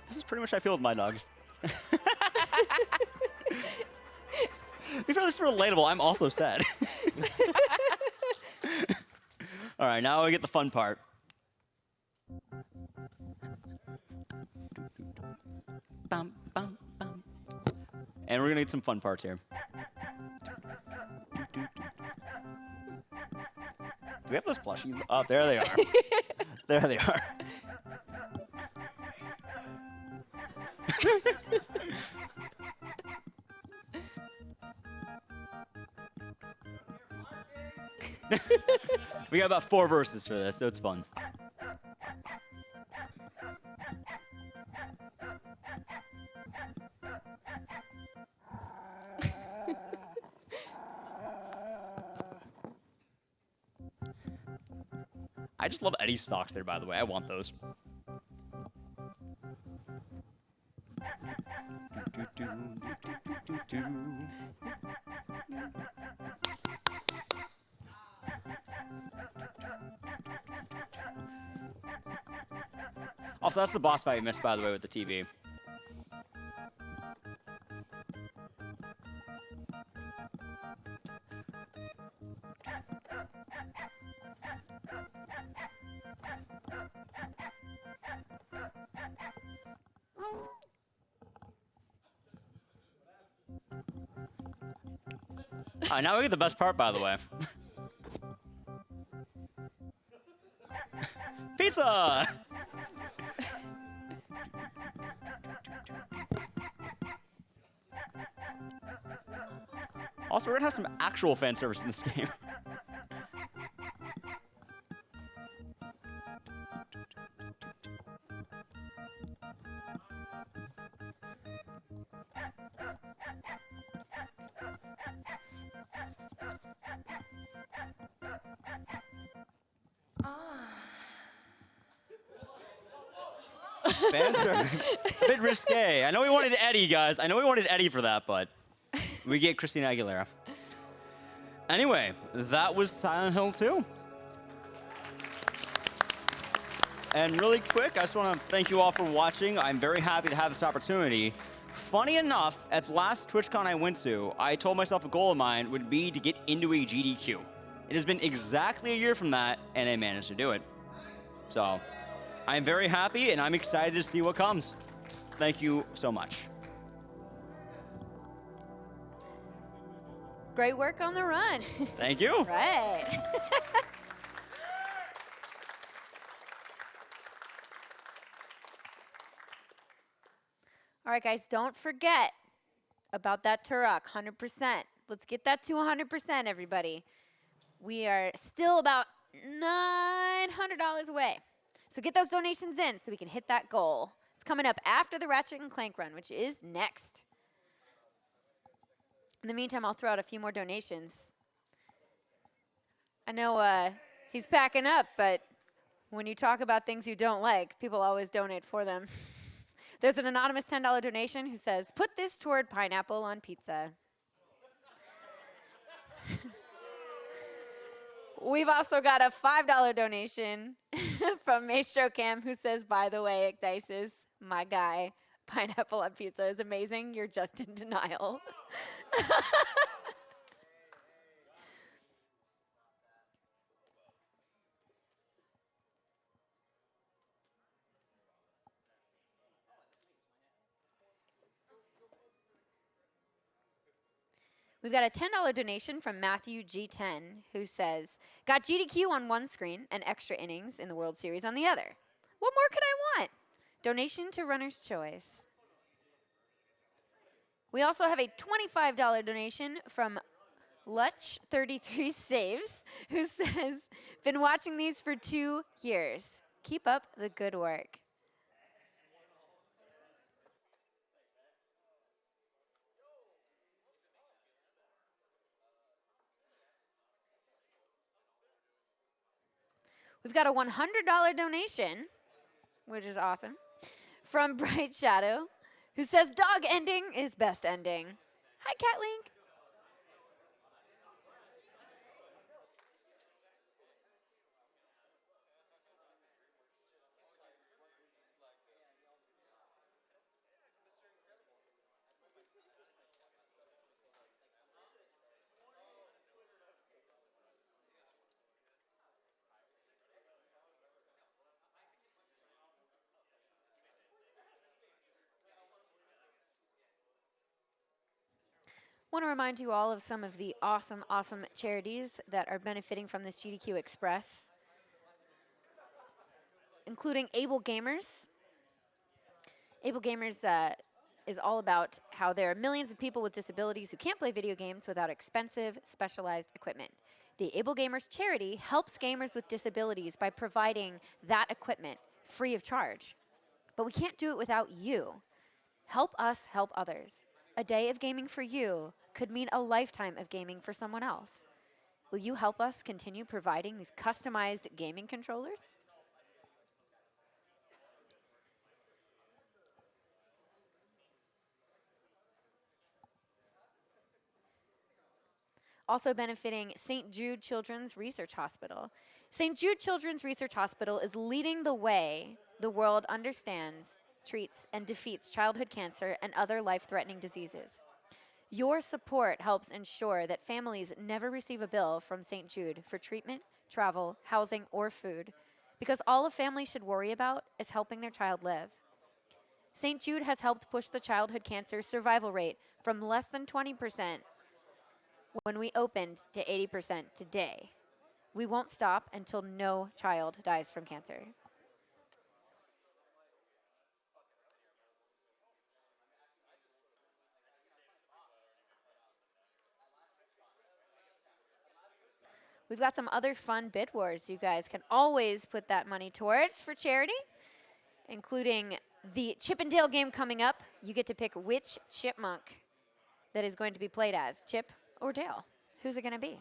Speaker 2: This is pretty much how I feel with my dogs. Before this is relatable, I'm also sad. All right, now we get the fun part. Bum, bum, bum. And we're gonna get some fun parts here. Do we have those plushies? Oh, there they are. There they are. We got about 4 verses for this, so it's fun. I just love Eddie's socks there, by the way. I want those. Also, that's the boss fight you missed, by the way, with the TV. All right, now we get the best part, by the way. Pizza! Also, we're gonna have some actual fan service in this game. Fan service. A bit risque. I know we wanted Eddie, guys. I know we wanted Eddie for that, but we get Christina Aguilera. Anyway, that was Silent Hill 2. And really quick, I just want to thank you all for watching. I'm very happy to have this opportunity. Funny enough, at the last TwitchCon I went to, I told myself a goal of mine would be to get into a GDQ. It has been exactly a year from that, and I managed to do it. So, I'm very happy, and I'm excited to see what comes. Thank you so much.
Speaker 1: Great work on the run.
Speaker 2: Thank you.
Speaker 1: Right. All right, guys, don't forget about that Turok, 100%. Let's get that to 100%, everybody. We are still about $900 away. So get those donations in so we can hit that goal. It's coming up after the Ratchet and Clank run, which is next. In the meantime, I'll throw out a few more donations. I know he's packing up, but when you talk about things you don't like, people always donate for them. There's an anonymous $10 donation who says, put this toward pineapple on pizza. We've also got a $5 donation from Maestro Cam who says, by the way, Ecdycis, my guy, pineapple on pizza is amazing. You're just in denial. We've got a $10 donation from Matthew G10 who says, got GDQ on one screen and extra innings in the World Series on the other. What more could I want? Donation to Runner's Choice. We also have a $25 donation from Lutch33 Saves who says, been watching these for 2 years. Keep up the good work. We've got a $100 donation, which is awesome, from Bright Shadow, who says dog ending is best ending. Hi, Catlink. Want to remind you all of some of the awesome, awesome charities that are benefiting from this GDQ Express, including Able Gamers. Able Gamers is all about how there are millions of people with disabilities who can't play video games without expensive, specialized equipment. The Able Gamers charity helps gamers with disabilities by providing that equipment free of charge. But we can't do it without you. Help us help others. A day of gaming for you could mean a lifetime of gaming for someone else. Will you help us continue providing these customized gaming controllers? Also benefiting St. Jude Children's Research Hospital. St. Jude Children's Research Hospital is leading the way the world understands, treats, and defeats childhood cancer and other life-threatening diseases. Your support helps ensure that families never receive a bill from St. Jude for treatment, travel, housing, or food, because all a family should worry about is helping their child live. St. Jude has helped push the childhood cancer survival rate from less than 20% when we opened to 80% today. We won't stop until no child dies from cancer. We've got some other fun bid wars you guys can always put that money towards for charity, including the Chip and Dale game coming up. You get to pick which chipmunk that is going to be played as, Chip or Dale. Who's it going to be?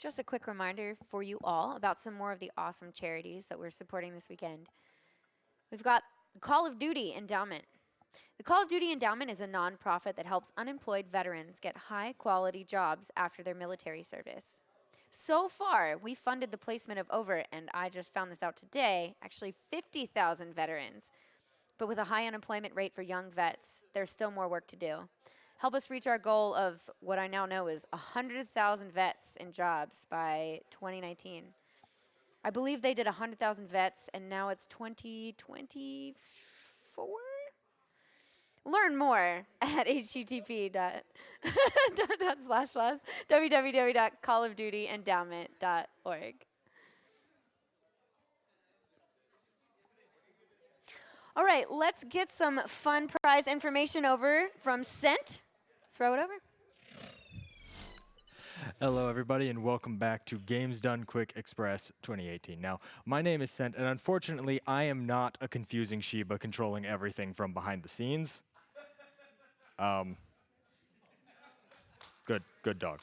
Speaker 1: just a quick reminder for you all about some more of the awesome charities that we're supporting this weekend. We've got the Call of Duty Endowment. The Call of Duty Endowment is a nonprofit that helps unemployed veterans get high-quality jobs after their military service. So far, we funded the placement of over, and I just found this out today, actually 50,000 veterans. But with a high unemployment rate for young vets, there's still more work to do. Help us reach our goal of what I now know is 100,000 vets in jobs by 2019. I believe they did 100,000 vets, and now it's 2024? Learn more at http://www.callofdutyendowment.org. All right, let's get some fun prize information over from Sent. Throw it over.
Speaker 7: Hello, everybody, and welcome back to Games Done Quick Express 2018. Now, my name is Sent, and unfortunately, I am not a confusing Sheba controlling everything from behind the scenes. Good dog.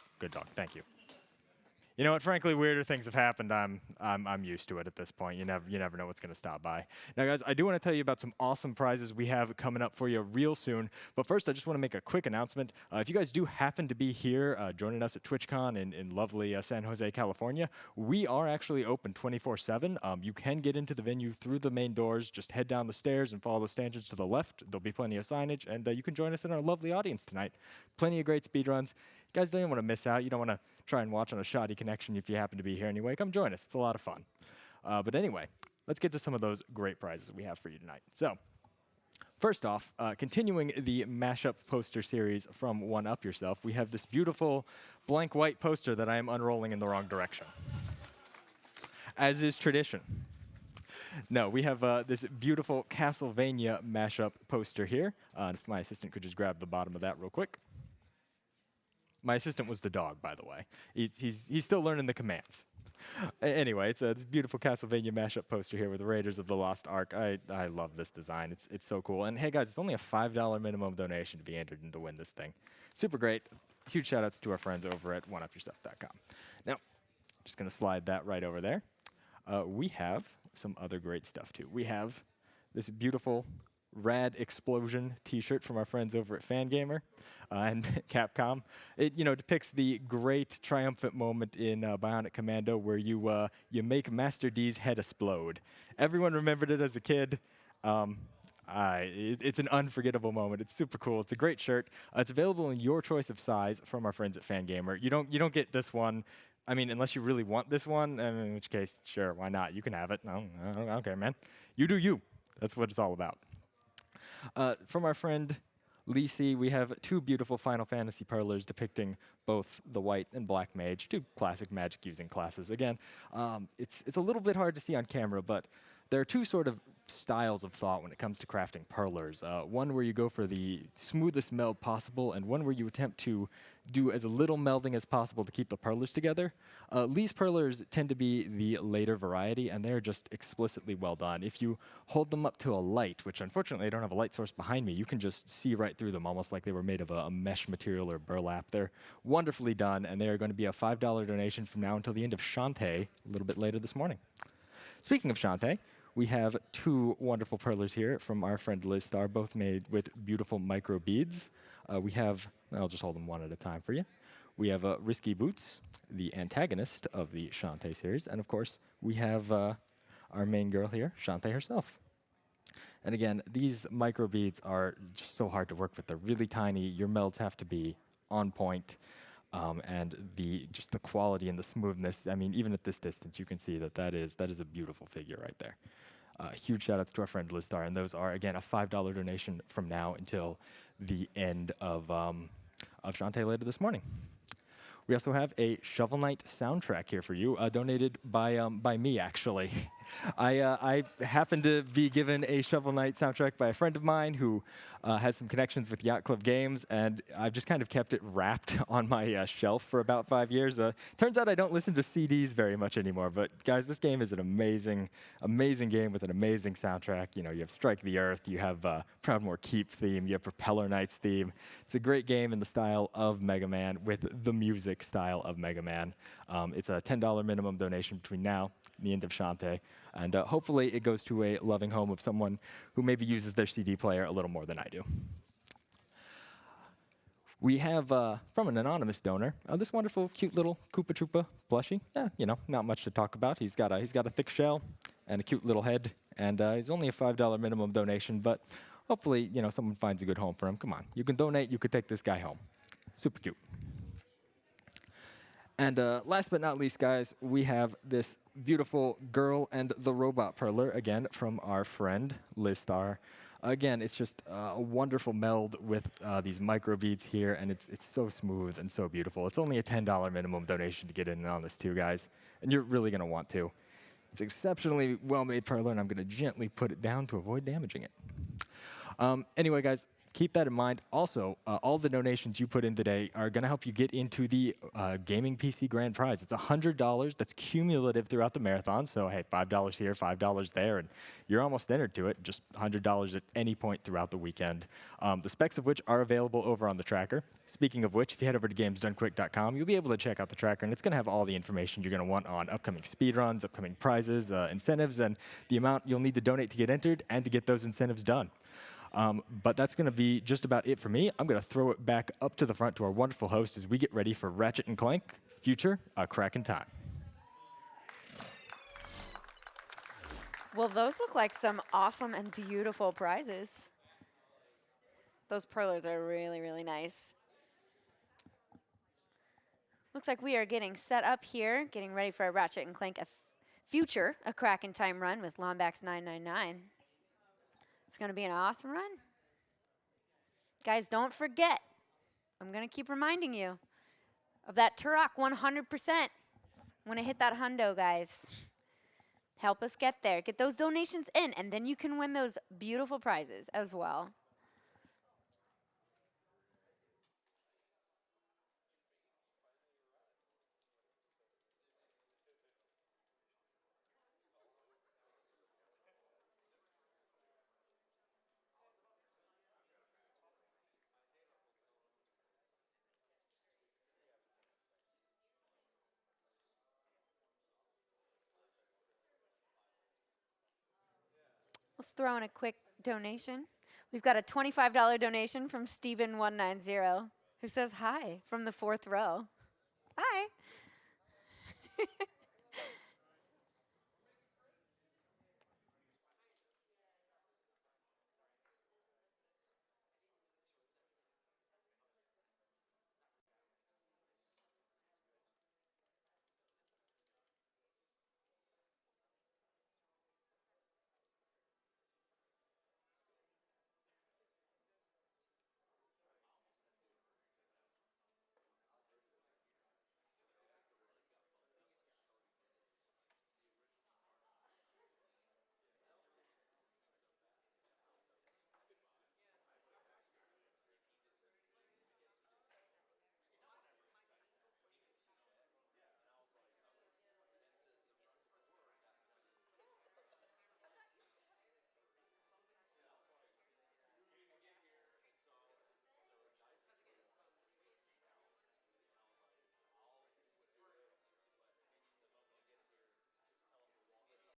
Speaker 7: Thank you. You know what? Frankly, weirder things have happened. I'm used to it at this point. You never know what's going to stop by. Now, guys, I do want to tell you about some awesome prizes we have coming up for you real soon. But first, I just want to make a quick announcement. If you guys do happen to be here joining us at TwitchCon in lovely San Jose, California, we are actually open 24/7. You can get into the venue through the main doors. Just head down the stairs and follow the stanchions to the left. There'll be plenty of signage, and you can join us in our lovely audience tonight. Plenty of great speedruns. You guys don't even want to miss out. You don't want to try and watch on a shoddy connection if you happen to be here anyway. Come join us. It's a lot of fun. But anyway, let's get to some of those great prizes that we have for you tonight. So, first off, continuing the mashup poster series from One Up Yourself, we have this beautiful blank white poster that I am unrolling in the wrong direction, as is tradition. No, we have this beautiful Castlevania mashup poster here. If my assistant could just grab the bottom of that real quick. My assistant was the dog, by the way. He's still learning the commands. Anyway, it's this beautiful Castlevania mashup poster here with the Raiders of the Lost Ark. I love this design. It's so cool. And hey, guys, it's only a $5 minimum donation to be entered and to win this thing. Super great. Huge shout-outs to our friends over at oneupyourself.com. Now, just going to slide that right over there. We have some other great stuff, too. We have this beautiful Rad Explosion t-shirt from our friends over at Fangamer and Capcom. It depicts the great triumphant moment in Bionic Commando where you make Master D's head explode. Everyone remembered it as a kid. It's an unforgettable moment. It's super cool. It's a great shirt. It's available in your choice of size from our friends at Fangamer. You don't get this one. I mean, unless you really want this one, in which case, sure, why not? You can have it. No, I don't care, man. You do you. That's what it's all about. From our friend Lisi, we have two beautiful Final Fantasy parlors depicting both the white and black mage, two classic magic using classes. Again, it's a little bit hard to see on camera, but there are two sort of styles of thought when it comes to crafting parlors. One where you go for the smoothest meld possible, and one where you attempt to do as little melding as possible to keep the parlors together. Lee's parlors tend to be the later variety, and they're just explicitly well done. If you hold them up to a light, which unfortunately I don't have a light source behind me, you can just see right through them, almost like they were made of a mesh material or burlap. They're wonderfully done, and they are going to be a $5 donation from now until the end of Shantae, a little bit later this morning. Speaking of Shantae, we have two wonderful parlors here from our friend Liz Starr, both made with beautiful micro beads. We have, I'll just hold them one at a time for you. We have Risky Boots, the antagonist of the Shantae series. And of course, we have our main girl here, Shantae herself. And again, these micro beads are just so hard to work with. They're really tiny. Your melds have to be on point. And just the quality and the smoothness, I mean, even at this distance, you can see that is a beautiful figure right there. Huge shout-outs to our friend Liz Starr, and those are, again, a $5 donation from now until the end of Shantae later this morning. We also have a Shovel Knight soundtrack here for you, donated by me, actually. I happened to be given a Shovel Knight soundtrack by a friend of mine who has some connections with Yacht Club Games, and I've just kind of kept it wrapped on my shelf for about 5 years. Turns out I don't listen to CDs very much anymore, but guys, this game is an amazing, amazing game with an amazing soundtrack. You know, you have Strike the Earth, you have Proudmoore Keep theme, you have Propeller Knights theme. It's a great game in the style of Mega Man with the music style of Mega Man. It's a $10 minimum donation between now and the end of Shantae. And hopefully it goes to a loving home of someone who maybe uses their CD player a little more than I do. We have, from an anonymous donor, this wonderful, cute little Koopa Troopa plushie. You know, not much to talk about. He's got a thick shell and a cute little head, and he's only a $5 minimum donation, but hopefully, you know, someone finds a good home for him. Come on, you can donate, you could take this guy home. Super cute. And last but not least, guys, we have this beautiful Girl and the Robot Perler, again, from our friend, Liz Starr. Again, it's just a wonderful meld with these micro beads here, and it's so smooth and so beautiful. It's only a $10 minimum donation to get in on this too, guys, and you're really going to want to. It's exceptionally well-made perler, and I'm going to gently put it down to avoid damaging it. Anyway, guys, keep that in mind. Also, all the donations you put in today are going to help you get into the Gaming PC Grand Prize. It's $100. That's cumulative throughout the marathon. So, hey, $5 here, $5 there, and you're almost entered to it. Just $100 at any point throughout the weekend. The specs of which are available over on the tracker. Speaking of which, if you head over to gamesdonequick.com, you'll be able to check out the tracker, and it's going to have all the information you're going to want on upcoming speedruns, upcoming prizes, incentives, and the amount you'll need to donate to get entered and to get those incentives done. But that's going to be just about it for me. I'm going to throw it back up to the front to our wonderful host as we get ready for Ratchet & Clank Future, A Crack in Time.
Speaker 1: Well, those look like some awesome and beautiful prizes. Those perlers are really, really nice. Looks like we are getting set up here, getting ready for a Ratchet & Clank Future, A Crack in Time run with Lombax 999. It's going to be an awesome run. Guys, don't forget, I'm going to keep reminding you of that Turok 100%. I'm going to hit that hundo, guys. Help us get there. Get those donations in, and then you can win those beautiful prizes as well. Let's throw in a quick donation. We've got a $25 donation from Steven190, who says hi from the 4th row. Hi.